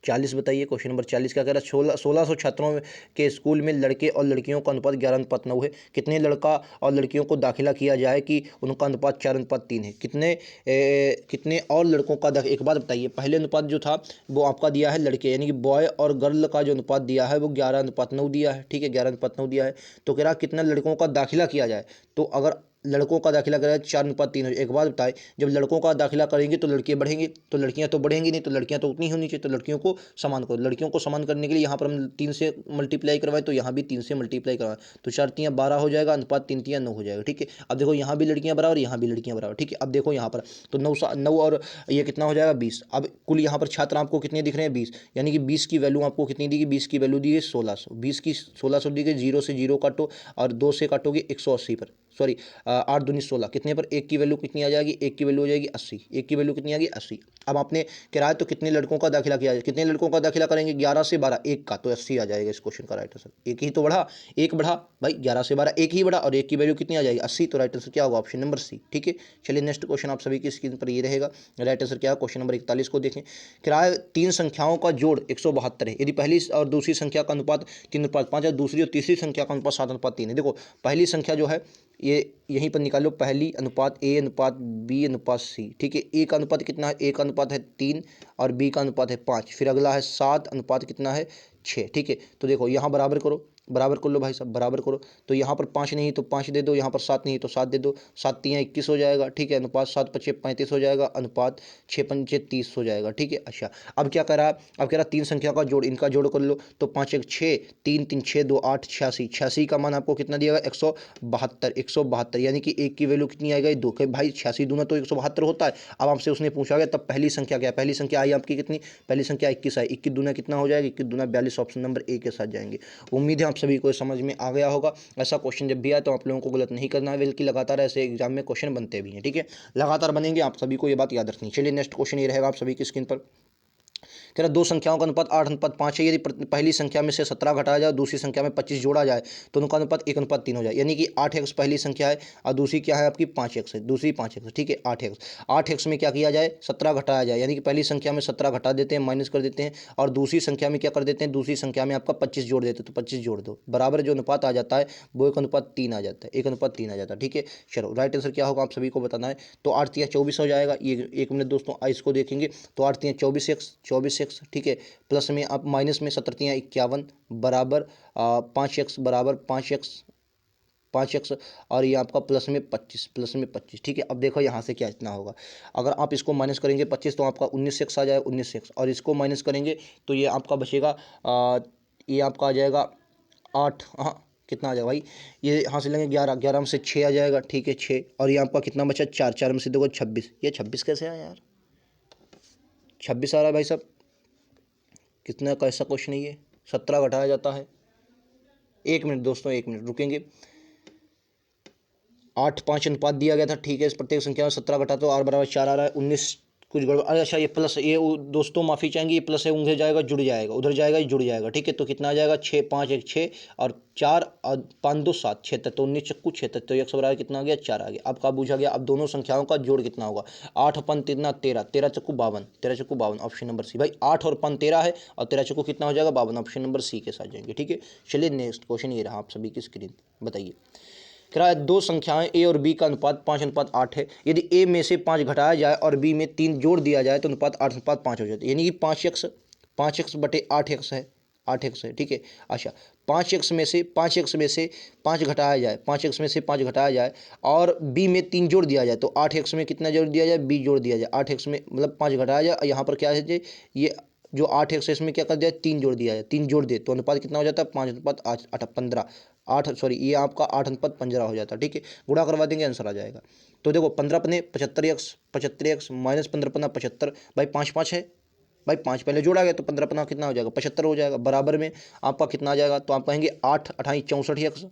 40 बताइए। क्वेश्चन नंबर 40 क्या कह रहा है? 1600 छात्रों के स्कूल में लड़के और लड़कियों का अनुपात 11:9 है। कितने लड़का और लड़कियों को दाखिला किया जाए कि उनका अनुपात 4:3 है? कितने और लड़कों का एक बात बताइए, पहले अनुपात जो था वो आपका दिया है लड़के, यानी कि बॉय और गर्ल का जो अनुपात दिया है वो 11:9 दिया है, ठीक है, 11:9 दिया है। तो कह रहा कितने लड़कों का दाखिला किया जाए, तो अगर लड़कों का दाखिला करें 4:3 हो। एक बात बताएं, जब लड़कों का दाखिला करेंगे तो लड़कियां बढ़ेंगी, तो लड़कियां तो बढ़ेंगी नहीं, तो लड़कियां तो उतनी होनी चाहिए। तो लड़कियों को समान करो, लड़कियों को समान करने के लिए यहाँ पर हम 3 से मल्टीप्लाई करवाएं, तो यहाँ भी 3 से मल्टीप्लाई करवाएं, तो 4 3 12 हो जाएगा, अनुपात 3 3 9 हो जाएगा, ठीक है। अब देखो यहाँ भी लड़कियां बराबर, यहाँ भी लड़कियां बराबर, ठीक है। अब देखो यहाँ पर तो 9 और ये कितना हो जाएगा? 20। अब कुल यहाँ पर छात्र आपको कितने दिख रहे हैं? 20, यानी कि 20 की वैल्यू आपको कितनी दी गई? 20 की वैल्यू दी गई 1600, 20 की 1600 दी गई। 0 से 0 काटो और 2 से काटोगे 180 पर, सॉरी 8 दूनी 16 कितने पर, एक की वैल्यू कितनी आ जाएगी, एक की वैल्यू हो जाएगी 80, एक की वैल्यू कितनी आ गई 80। अब आपने किराया तो कितने लड़कों का दाखिला किया, कितने लड़कों का दाखिला करेंगे, 11 से 12, एक का, तो 80 आ जाएगा इस क्वेश्चन का राइट आंसर। एक ही तो बढ़ा, एक बढ़ा भाई, 11 से 12 एक ही बढ़ा और एक की वैल्यू कितनी आ जाएगी 80, तो राइट आंसर क्या होगा, ऑप्शन नंबर सी। ठीक है, चलिए नेक्स्ट क्वेश्चन आप सभी की स्क्रीन पर ये रहेगा, राइट आंसर क्या है, क्वेश्चन नंबर 41 को देखें। किराया तीन संख्याओं का जोड़ 172 है, यदि पहली और दूसरी संख्या का अनुपात 3:5 है, दूसरी और तीसरी संख्या का अनुपात 7:3 है। देखो पहली संख्या जो है ये यहीं पर निकालो, पहली अनुपात ए अनुपात बी अनुपात सी। ठीक है, ए का अनुपात कितना है, ए का अनुपात है 3 और बी का अनुपात है 5, फिर अगला है 7 अनुपात कितना है 6। ठीक है, तो देखो यहाँ बराबर करो, बराबर कर लो भाई साहब, बराबर करो, तो यहाँ पर 5 नहीं तो 5 दे दो, यहाँ पर 7 नहीं तो 7 दे दो, 7 3 21 हो जाएगा। ठीक है, अनुपात 7 5 35 हो जाएगा, अनुपात 6 5 30 हो जाएगा। ठीक है, अच्छा अब क्या करा, अब कह रहा तीन संख्या का जोड़, इनका जोड़ कर लो, तो 5 1 6, 3 3 6 2 8, 86, 86 का मान आपको कितना दिया गया 172, 172 यानी कि एक की वैल्यू कितनी आएगी 2, कि भाई 86 दूना तो 172 होता है। अब आपसे उसने पूछा गया तब पहली संख्या क्या है, पहली संख्या आई आपकी कितनी, पहली संख्या 21 आई, 21 दूना कितना हो जाएगा, 21 दूना 42, ऑप्शन नंबर ए के साथ जाएंगे। उम्मीद है आप सभी को समझ में आ गया होगा। ऐसा क्वेश्चन जब भी आए तो आप लोगों को गलत नहीं करना है, बल्कि लगातार ऐसे एग्जाम में क्वेश्चन बनते भी हैं। ठीक है, लगातार बनेंगे, आप सभी को ये बात याद रखनी है। चलिए नेक्स्ट क्वेश्चन ये रहेगा आप सभी की स्क्रीन पर, कह रहा दो संख्याओं का अनुपात 8:5 है, यदि पहली संख्या में से 17 घटाया जाए, दूसरी संख्या में 25 जोड़ा जाए तो उनका अनुपात 1:3 हो जाए। यानी कि 8x पहली संख्या है और दूसरी क्या है आपकी 5x है, दूसरी 5x। ठीक है, 8x में क्या किया जाए 17 घटाया जाए, यानी कि पहली संख्या में 17 घटा देते हैं, माइनस कर देते हैं, और दूसरी संख्या में क्या कर देते हैं, दूसरी संख्या में आपका 25 जोड़ देते हैं, तो 25 जोड़ दो, बराबर जो अनुपात आ जाता है वो 1:3 आ जाता है, 1:3 आ जाता है। ठीक है, चलो राइट आंसर क्या होगा आप सभी को बताना है, तो 8 3 24 हो जाएगा। ये एक मिनट दोस्तों इसको देखेंगे, तो 8 3 24x। ठीक है, प्लस में आप माइनस में 17 51 बराबर 5x बराबर 5x और ये आपका प्लस में 25। ठीक है, अब देखो यहाँ से क्या इतना होगा, अगर आप इसको माइनस करेंगे 25 तो आपका 19x आ जाएगा, 19x, और इसको माइनस करेंगे तो ये आपका बचेगा ये आपका आ जाएगा 8, हाँ कितना आ जाएगा भाई, ये यहाँ से लेंगे 11, 11 में से 6 आ जाएगा। ठीक है 6, और ये आपका कितना बचा 4, 4 में से देखो 26, ये 26 कैसे आया यार, 26 आ रहा है भाई साहब, कितना कैसा क्वेश्चन है ये, 17 घटाया जाता है। एक मिनट दोस्तों, एक मिनट रुकेंगे, 8:5 अनुपात दिया गया था। ठीक है, इस प्रत्येक संख्या में 17 घटा तो r बराबर 4 आ रहा है, 19 कुछ गड़बड़, अरे अच्छा ये प्लस, ये दोस्तों माफ़ी चाहेंगे, ये प्लस है उधर जाएगा जुड़ जाएगा, उधर जाएगा ये जुड़ जाएगा। ठीक है, तो कितना आ जाएगा 6 5 1 6 और 4 और 5 2 7 76, तो 19 चक्कू 76, तो 100 बराबर कितना आ गया 4 आ गया। अब का पूछा गया, अब दोनों संख्याओं का जोड़ कितना होगा, 8 अपन 13 13, 13 चक्कू 52, 13 चक्कू 52, ऑप्शन नंबर सी। भाई 8 और 5 13 है और 13 चक्कू कितना हो जाएगा 52, ऑप्शन नंबर सी के साथ जाएंगे। ठीक है, चलिए नेक्स्ट क्वेश्चन ये रहा आप सभी की स्क्रीन, बताइए कह रहा है दो संख्याएं ए और बी का अनुपात 5:8 है, यदि ए में से 5 घटाया जाए और बी में 3 जोड़ दिया जाए तो अनुपात 8:5 हो जाता है। यानी कि 5x बटे 8x है, 8x है। ठीक है, अच्छा 5x में से 5 घटाया जाए, 5x में से 5 घटाया जाए और बी में 3 जोड़ दिया जाए तो 8x में कितना जोड़ दिया जाए, बी जोड़ दिया जाए। 8x में मतलब 5 घटाया जाए, यहाँ पर क्या है ये जो 8x है इसमें क्या कर दिया 3 जोड़ दिया जाए, 3 जोड़ दे तो अनुपात कितना हो जाता है 5:8 8 सॉरी ये आपका 8:15 हो जाता है। ठीक है, गुणा करवा देंगे आंसर आ जाएगा। तो देखो 15 पने 75x माइनस 15 पना 75, भाई 5 5 है, भाई 5 पहले जोड़ा गया तो 15 पना कितना हो जाएगा 75 हो जाएगा, बराबर में आपका कितना आ जाएगा, तो आप कहेंगे 8 28 64x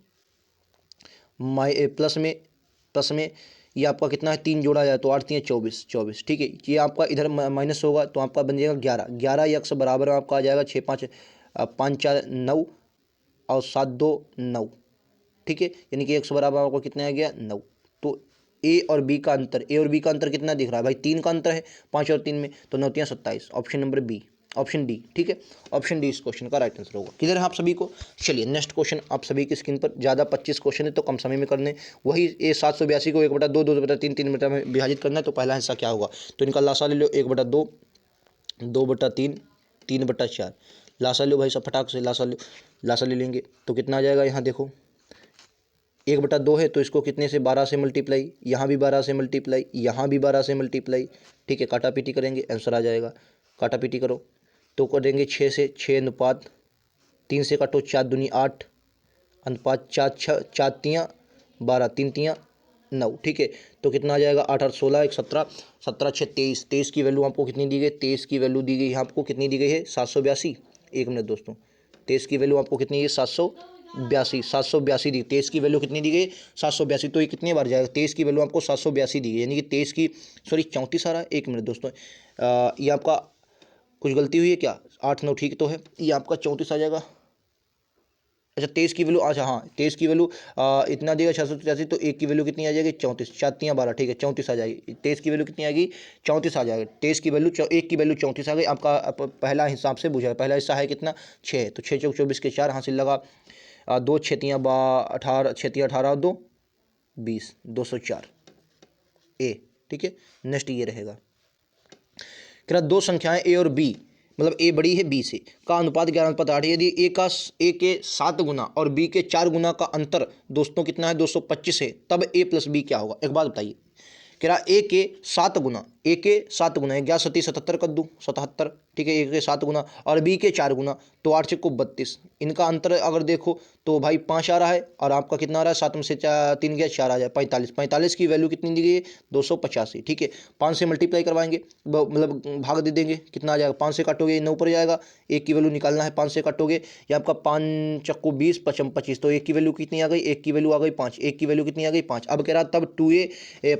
प्लस में ये आपका कितना है 3 जोड़ा जाए तो 8 3 24। ठीक है, ये आपका इधर माइनस होगा तो आपका बन जाएगा 11 x बराबर में आपका आ जाएगा 6 5 5 4 9 और 7 2 9। ठीक है, यानी कि 100 बराबर आपको कितना आ गया 9। तो ए और बी का अंतर कितना दिख रहा है भाई, 3 का अंतर है 5 और 3 में, तो 9 3 27, option number b, option d. ठीक है, ऑप्शन डी इस क्वेश्चन का राइट आंसर होगा। किधर है आप सभी को, चलिए नेक्स्ट क्वेश्चन आप सभी की स्क्रीन पर, ज़्यादा 25 क्वेश्चन है तो कम समय में करने, वही ए 782 को 1/2 2/3 3 में विभाजित करना है। तो पहला हिस्सा क्या होगा, तो इनका लासा ले लो 1/2 2/3 3/4, लासा लो भाई सब फटाक से, लासा ले लेंगे तो कितना आ जाएगा, यहाँ देखो 1/2 है तो इसको कितने से 12 से मल्टीप्लाई, यहाँ भी 12 से मल्टीप्लाई, यहाँ भी 12 से मल्टीप्लाई। ठीक है, काटा पीटी करेंगे आंसर आ जाएगा, काटा पीटी करो तो करेंगे 6 से 6 अनुपात 3 से काटो 4 दूनी 8 अनुपात 4 तियाँ 12 3 तियाँ 9। ठीक है, तो कितना आ जाएगा 8 8 16 1 17 17 6 23, 23 की वैल्यू आपको कितनी दी गई, 23 की वैल्यू दी गई है आपको कितनी दी गई है 782। एक मिनट दोस्तों, 23 की वैल्यू आपको कितनी है 782 782 782 दी। 23 की वैल्यू कितनी दी गई? 782। तो ये कितने बार जाएगा? 23 की वैल्यू आपको 782 दी गई, यानी कि 23 की, सॉरी 34 आ रहा है, 1 मिनट दोस्तों, ये आपका कुछ गलती हुई है क्या? 8 9 ठीक तो है, ये आपका 34 आ जाएगा। अच्छा 23 की वैल्यू, अच्छा हाँ 23 की वैल्यू इतना देगा 683, तो 1 की वैल्यू कितनी आ जाएगी? 34, 4×3 = 12, ठीक है 34 आ जाएगी। 23 की वैल्यू कितनी आएगी? 34 आ जाएगा। 23 की वैल्यू 1 की वैल्यू 34 आ गई आपका। पहला हिसाब से पूछा है, पहला हिस्सा है कितना? 6, तो 6 चौक 24 के 4 हासिल लगा, 2 6×3 18, 6×3 18 2 20, 204 ए, ठीक है। नेक्स्ट ये रहेगा, कह रहा दो संख्याएं ए और बी, मतलब ए बड़ी है बी से, का अनुपात 11:8 है। यदि ए के 7 गुना और बी के 4 गुना का अंतर दोस्तों कितना है? 225 है, तब ए प्लस बी क्या होगा? एक बात बताइए, कह रहा ए के 7 गुना, ए के 7 गुना, 11 सती 77 कर दूँ 77, ठीक है, ए के 7 गुना और बी के 4 गुना, तो 8 6 32, इनका अंतर अगर देखो तो भाई 5 आ रहा है, और आपका कितना आ रहा है? 7 में से 3 गया 4 आ जाए 45, 45 की वैल्यू कितनी दी गई है? 285, ठीक है। 5 से मल्टीप्लाई करवाएंगे, मतलब भाग दे देंगे, कितना आ जाएगा? 5 से काटोगे 9 पर जाएगा, एक की वैल्यू निकालना है, 5 से काटोगे, ये आपका 5 चक्कू 20 55 25, तो एक की वैल्यू कितनी आ गई? एक की वैल्यू आ गई 5, एक की वैल्यू कितनी आ गई? 5। अब कह रहा तब 2a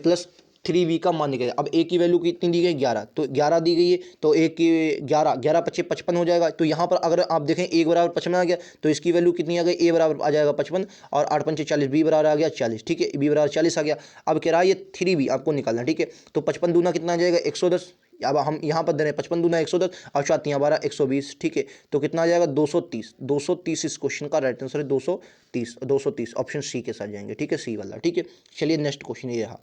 प्लस 3b का मान निकलेगा। अब ए की वैल्यू कितनी दी गई? 11, तो 11 दी गई है, तो ए की 11 11 25 55 हो जाएगा। तो यहाँ पर अगर आप देखें ए बराबर 55 आ गया, तो इसकी वैल्यू कितनी आ गई? ए बराबर आ जाएगा 55, और 8 पंचे 40, बी बराबर आ गया 40, ठीक है, बी बराबर 40 आ गया। अब कह रहा है ये 3b आपको निकालना, ठीक है। तो 55 दूना कितना आ जाएगा? 110, अब हम यहाँ पर दे रहे हैं 55 दूना 110 और 4×3 = 12 120, ठीक है। तो कितना आ जाएगा? 230, 230 इस क्वेश्चन का राइट आंसर है, 230, 230 ऑप्शन सी के साथ जाएंगे, ठीक है, सी वाला, ठीक है। चलिए नेक्स्ट क्वेश्चन ये रहा,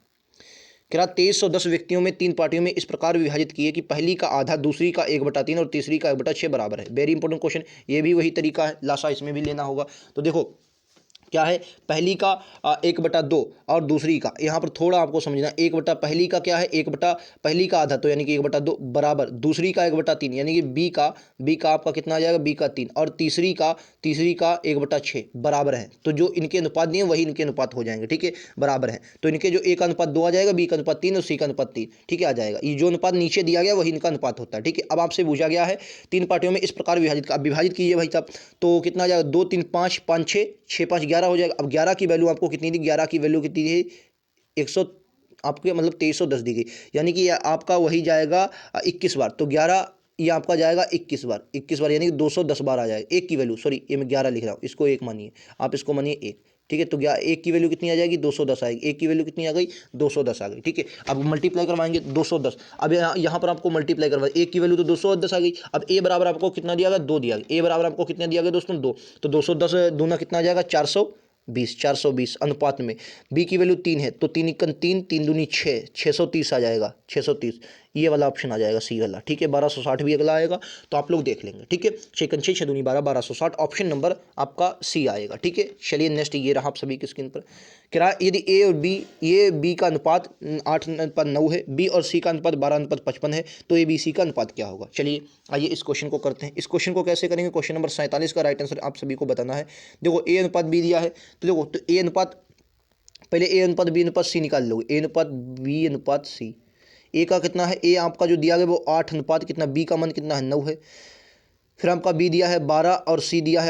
कह रहा 2310 व्यक्तियों में 3 पार्टियों में इस प्रकार विभाजित किए कि पहली का आधा, दूसरी का 1/3 और तीसरी का 1/6 बराबर है। वेरी इंपॉर्टेंट क्वेश्चन, ये भी वही तरीका है, लासा इसमें भी लेना होगा। तो देखो क्या है, पहली का 1/2 और दूसरी का, यहाँ पर थोड़ा आपको समझना, पहली का क्या है? पहली का आधा, तो यानी कि 1/2 बराबर दूसरी का 1/3, यानी कि बी का आपका कितना आ जाएगा? बी का 3, और तीसरी का 1/6 बराबर है। तो जो इनके अनुपात दिए वही इनके अनुपात हो जाएंगे, ठीक है, बराबर है। तो इनके जो ए का अनुपात 2 आ जाएगा, बी का अनुपात 3 और सी का अनुपात 3, ठीक है, आ जाएगा। ये जो अनुपात नीचे दिया गया वही इनका अनुपात होता है, ठीक है। अब आपसे पूछा गया है 3 पार्टियों में इस प्रकार विभाजित, अब विभाजित कीजिए भाई साहब, तो कितना आ जाएगा? 2 3 5 5 6 6 5 11 हो जाएगा। अब 11 की वैल्यू आपको कितनी दी? 11 की वैल्यू कितनी दी? 100, आपके मतलब 2310 दी गई, यानी कि आपका वही जाएगा 21 बार। तो 11 ये आपका जाएगा 21 बार, 21 बार, यानी कि 210 बार आ जाएगा। एक की वैल्यू, सॉरी ये मैं 11 लिख रहा हूँ, इसको 1 मानिए, आप इसको मानिए 1, ठीक है। तो क्या एक की वैल्यू कितनी आ जाएगी? 210 आएगी। एक की वैल्यू कितनी आ गई? 210 आ गई, ठीक है। अब मल्टीप्लाई करवाएंगे 210, अब यहाँ पर आपको मल्टीप्लाई करवाए, एक की वैल्यू तो 210 आ गई। अब ए बराबर आपको कितना दिया गया? 2 दिया गया। ए बराबर आपको कितना दिया गया दोस्तों? 2, तो 210 दूना कितना आ जाएगा? 420 अनुपात में। बी की वैल्यू 3 है, तो 3 1 3, 3 दूनी 6, 630 आ जाएगा, 630, ये वाला ऑप्शन आ जाएगा, सी वाला, ठीक है। 1260 भी अगला आएगा, तो आप लोग देख लेंगे, ठीक है। 6 6 6 दूनी 12, 1260 ऑप्शन नंबर आपका सी आएगा, ठीक है। चलिए नेक्स्ट ये रहा आप सभी की स्क्रीन पर, कह यदि ए और बी, ये बी का अनुपात 8:9 है, बी और सी का अनुपात 12:55 है, तो ए बी सी का अनुपात क्या होगा? चलिए आइए इस क्वेश्चन को करते हैं। इस क्वेश्चन को कैसे करेंगे? क्वेश्चन नंबर 47 का राइट आंसर आप सभी को बताना है। देखो ए अनुपात बी दिया है, तो देखो तो ए अनुपात, पहले ए अनुपात बी अनुपात सी निकाल लोगे, ए अनुपात बी अनुपात सी। ए का कितना है? ए आपका जो दिया गया वो 8 अनुपात कितना, बी का मान कितना है? 9 है। फिर आपका बी दिया है 12 और सी दिया है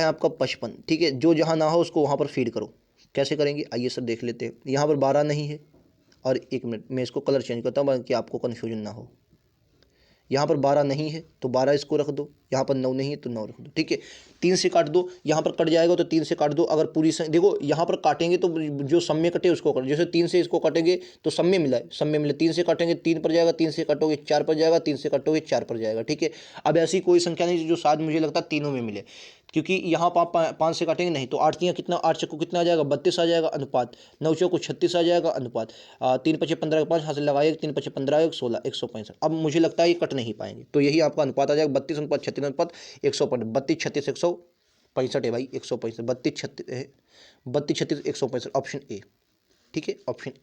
आपका 55, ठीक है। जो जहाँ ना हो उसको वहाँ पर फीड करो। कैसे करेंगे आइए सर देख लेते हैं। यहाँ पर 12 नहीं है, और 1 मिनट मैं इसको कलर चेंज करता हूँ ताकि आपको कन्फ्यूजन ना हो। यहाँ पर 12 नहीं है तो 12 इसको रख दो, यहाँ पर 9 नहीं है तो 9 रख दो, ठीक है। 3 से काट दो, यहाँ पर कट जाएगा तो 3 से काट दो। अगर पूरी देखो यहाँ पर काटेंगे तो जो सब में कटे उसको करो, जैसे 3 से इसको काटेंगे तो सब में मिला है, सब में मिले। 3 से काटेंगे 3 पर जाएगा, 3 से काटोगे 4 पर जाएगा, 3 से काटोगे 4 पर जाएगा, ठीक है। अब ऐसी कोई संख्या नहीं जो शायद मुझे लगता है तीनों में मिले, क्योंकि यहाँ पर 5 से काटेंगे नहीं, तो 8 तियाँ कितना, 8 चक्कू कितना आ जाएगा? 32 आ जाएगा अनुपात, 9 चौको 36 आ जाएगा अनुपात, 3 5 15 5 हासिल लगाइए, 3 5 15 16 165। अब मुझे लगता है ये कट नहीं पाएंगे, तो यही आपका अनुपात आ जाएगा 32 अनुपात 36 अनुपात 165, 32 36 165 है भाई, 165 32 36 165, ऑप्शन ए, ठीक है, ऑप्शन ए।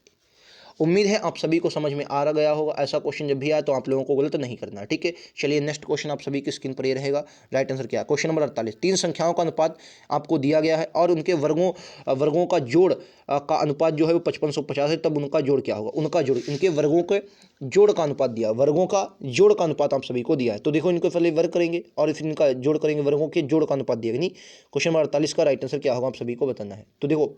उम्मीद है आप सभी को समझ में आ गया होगा। ऐसा क्वेश्चन जब भी आए तो आप लोगों को गलत नहीं करना है, ठीक है। चलिए नेक्स्ट क्वेश्चन आप सभी की स्क्रीन पर ये रहेगा। राइट आंसर क्या है? क्वेश्चन नंबर 48, तीन संख्याओं का अनुपात आपको दिया गया है और उनके वर्गों का जोड़ का अनुपात जो है वो 5550 है। तब उनका जोड़ क्या होगा? उनका जोड़, इनके वर्गों के जोड़ का अनुपात दिया, वर्गों का जोड़ का अनुपात आप सभी को दिया है। तो देखो इनको पहले वर्ग करेंगे और फिर इनका जोड़ करेंगे, वर्गों के जोड़ का अनुपात दिया नहीं। क्वेश्चन नंबर 48 का राइट आंसर क्या होगा आप सभी को बताना है। तो देखो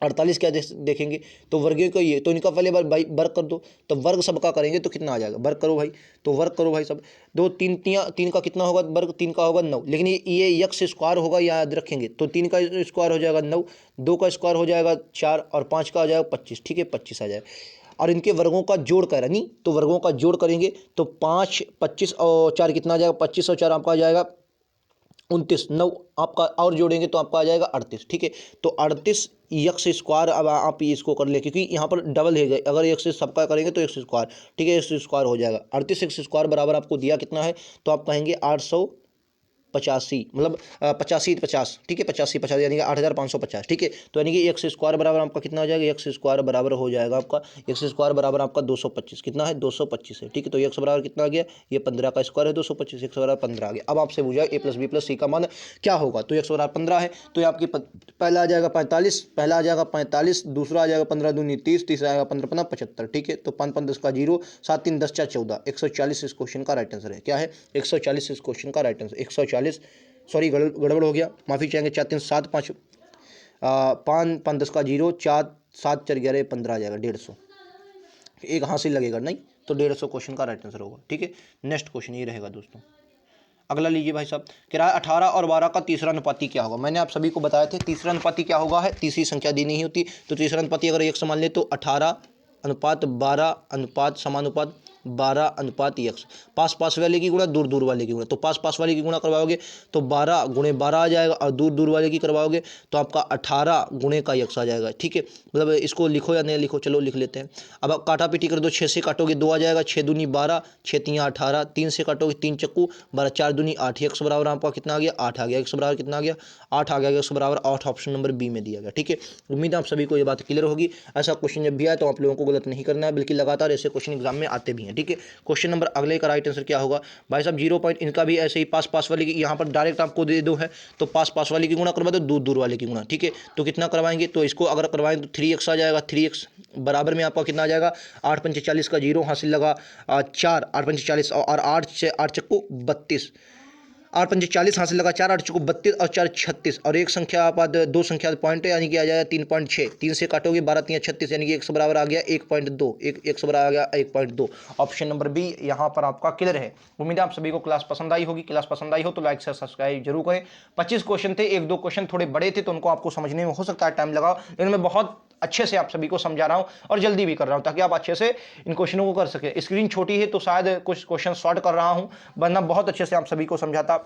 48 क्या देखेंगे तो वर्गीय का ये, तो इनका पहले बार भाई वर्ग कर दो। तो वर्ग सबका करेंगे तो कितना आ जाएगा? वर्ग करो भाई, तो वर्ग करो भाई सब। दो तीन तीन का कितना होगा वर्ग? 3 का होगा 9, लेकिन ये यक्स स्क्वायर होगा, याद रखेंगे। तो 3 का स्क्वायर हो जाएगा 9, 2 का स्क्वायर हो जाएगा 4 और 5 का आ जाएगा 25, ठीक है 25 आ जाएगा। और इनके वर्गों का जोड़ कह रहा नहीं, तो वर्गों का जोड़ करेंगे तो 5 25 और 4 कितना आ जाएगा? 25 और 4 आपका आ जाएगा 29, 9 आपका और जोड़ेंगे तो आपका आ जाएगा 38, ठीक है। तो 38 एक्स स्क्वायर, अब आप इसको कर ले क्योंकि यहाँ पर डबल है, अगर एक्स सबका करेंगे तो एक्स स्क्वायर, ठीक है, एक्स स्क्वायर हो जाएगा। 38 एक्स स्क्वायर बराबर आपको दिया कितना है? तो आप कहेंगे 885, मतलब 85 50, ठीक है 85 50 यानी कि 8550, ठीक है। तो यानी कि एक्स स्क्वायर बराबर आपका कितना हो जाएगा? एक्स स्क्वायर बराबर हो जाएगा आपका, एक्स स्क्वायर बराबर आपका 225, कितना है? 225 है, ठीक है। तो एक्स बराबर कितना आ गया? ये 15 का स्क्वायर है 225, एक्स बराबर 15 आ गया। अब आपसे पूछा ए प्लस बी प्लस सी का मान क्या होगा? तो एक्स बराबर 15 है तो ये आपकी पहला आ जाएगा 45, पहला आ जाएगा 45, दूसरा आ जाएगा 15 दूनी 30, तीसरा आएगा 15 15 75, ठीक है। तो 5 5 10 का 0, 7 3 10 4 14, 140 इस क्वेश्चन का राइट आंसर है। क्या है? 140 इस क्वेश्चन का राइट आंसर, 140, सॉरी गड़बड़ हो गया, माफ़ी चाहेंगे। 4 3 7 5 5 5 10 का 0, 4 7 4 11 15 आ जाएगा 150, एक हासिल लगेगा नहीं तो 150 क्वेश्चन का राइट आंसर होगा, ठीक है। नेक्स्ट क्वेश्चन ये रहेगा दोस्तों। अगला लीजिए भाई साहब, किराया 18 और 12 का तीसरा अनुपाती क्या होगा? मैंने आप सभी को बताया था तीसरा अनुपाती क्या होगा है, तीसरी संख्या दी नहीं होती। तो तीसरा अनुपाती अगर एक समान ले तो 18 अनुपात 12 अनुपात समानुपात 12 अनुपात एक्स, पास पास वाले की गुणा दूर दूर वाले की गुणा। तो पास पास वाले की गुणा करवाओगे तो 12 गुणे 12 आ जाएगा और दूर दूर वाले की करवाओगे तो आपका 18 गुणे का एक्स आ जाएगा, ठीक है। मतलब इसको लिखो या नहीं लिखो, चलो लिख लेते हैं। अब आप काटा पीटी कर दो, 6 से काटोगे 2 आ जाएगा, 6 दूनी 12, 6 3 18, 3 से काटोगे 3 चक्कू 12, 4 दूनी 8, एक्स बराबर आपका कितना आ गया? 8 आ गया। एक्स बराबर कितना आ गया? 8 आ गया। एक्स बराबर 8 ऑप्शन नंबर बी में दिया गया, ठीक है। उम्मीद है आप सभी को ये बात क्लियर होगी। ऐसा क्वेश्चन जब भी आए तो आप लोगों को गलत नहीं करना है, बल्कि लगातार ऐसे क्वेश्चन एग्जाम में आते भी हैं, ठीक है। क्वेश्चन नंबर अगले का राइट आंसर क्या होगा भाई साहब? 0 पॉइंट, इनका भी ऐसे ही पास पास वाले की, यहाँ पर डायरेक्ट आपको दे दो है तो पास पास वाले की गुणा करवा दो, दूर दूर वाले की गुणा, ठीक है। तो कितना करवाएंगे? तो इसको अगर करवाएं तो 3x आ जाएगा, 3x बराबर में आपका कितना आ जाएगा? 8 5 40 का 0 हासिल लगा 4, 8 5 40 और 8 से 8 चक्कू 32, 8 5 40 हासिल लगा 4, 8 चक्कू 32 और 4 36 और एक संख्या बाद 2 संख्या पॉइंट है यानी कि आ जाएगा 3.6, 3 से काटोगे 12 3 36 यानी कि 100 बराबर आ गया 1.2, 100 बराबर आ गया 1.2। ऑप्शन नंबर बी यहाँ पर आपका क्लियर है। उम्मीद है आप सभी को क्लास पसंद आई होगी। क्लास पसंद आई हो तो लाइक से सब्सक्राइब जरूर करें। 25 क्वेश्चन थे, 1 2 क्वेश्चन थोड़े बड़े थे तो उनको आपको समझने में हो सकता है टाइम लगा, लेकिन मैं बहुत अच्छे से आप सभी को समझा रहा हूं और जल्दी भी कर रहा हूं ताकि आप अच्छे से इन क्वेश्चनों को कर सके। स्क्रीन छोटी है तो शायद कुछ क्वेश्चन शॉर्ट कर रहा हूं, वरना बहुत अच्छे से आप सभी को समझाता।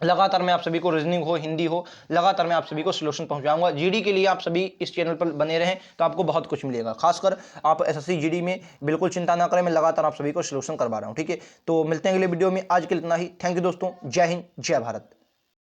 लगातार मैं आप सभी को रीजनिंग हो, हिंदी हो, लगातार मैं आप सभी को सॉल्यूशन पहुंचाऊंगा। जीडी के लिए आप सभी इस चैनल पर बने रहें तो आपको बहुत कुछ मिलेगा। खासकर आप एसएससी जीडी में बिल्कुल चिंता ना करें, मैं लगातार आप सभी को सॉल्यूशन करवा रहा हूं, ठीक है। तो मिलते हैं अगले वीडियो में, आज के लिए इतना ही। थैंक यू दोस्तों, जय हिंद जय भारत।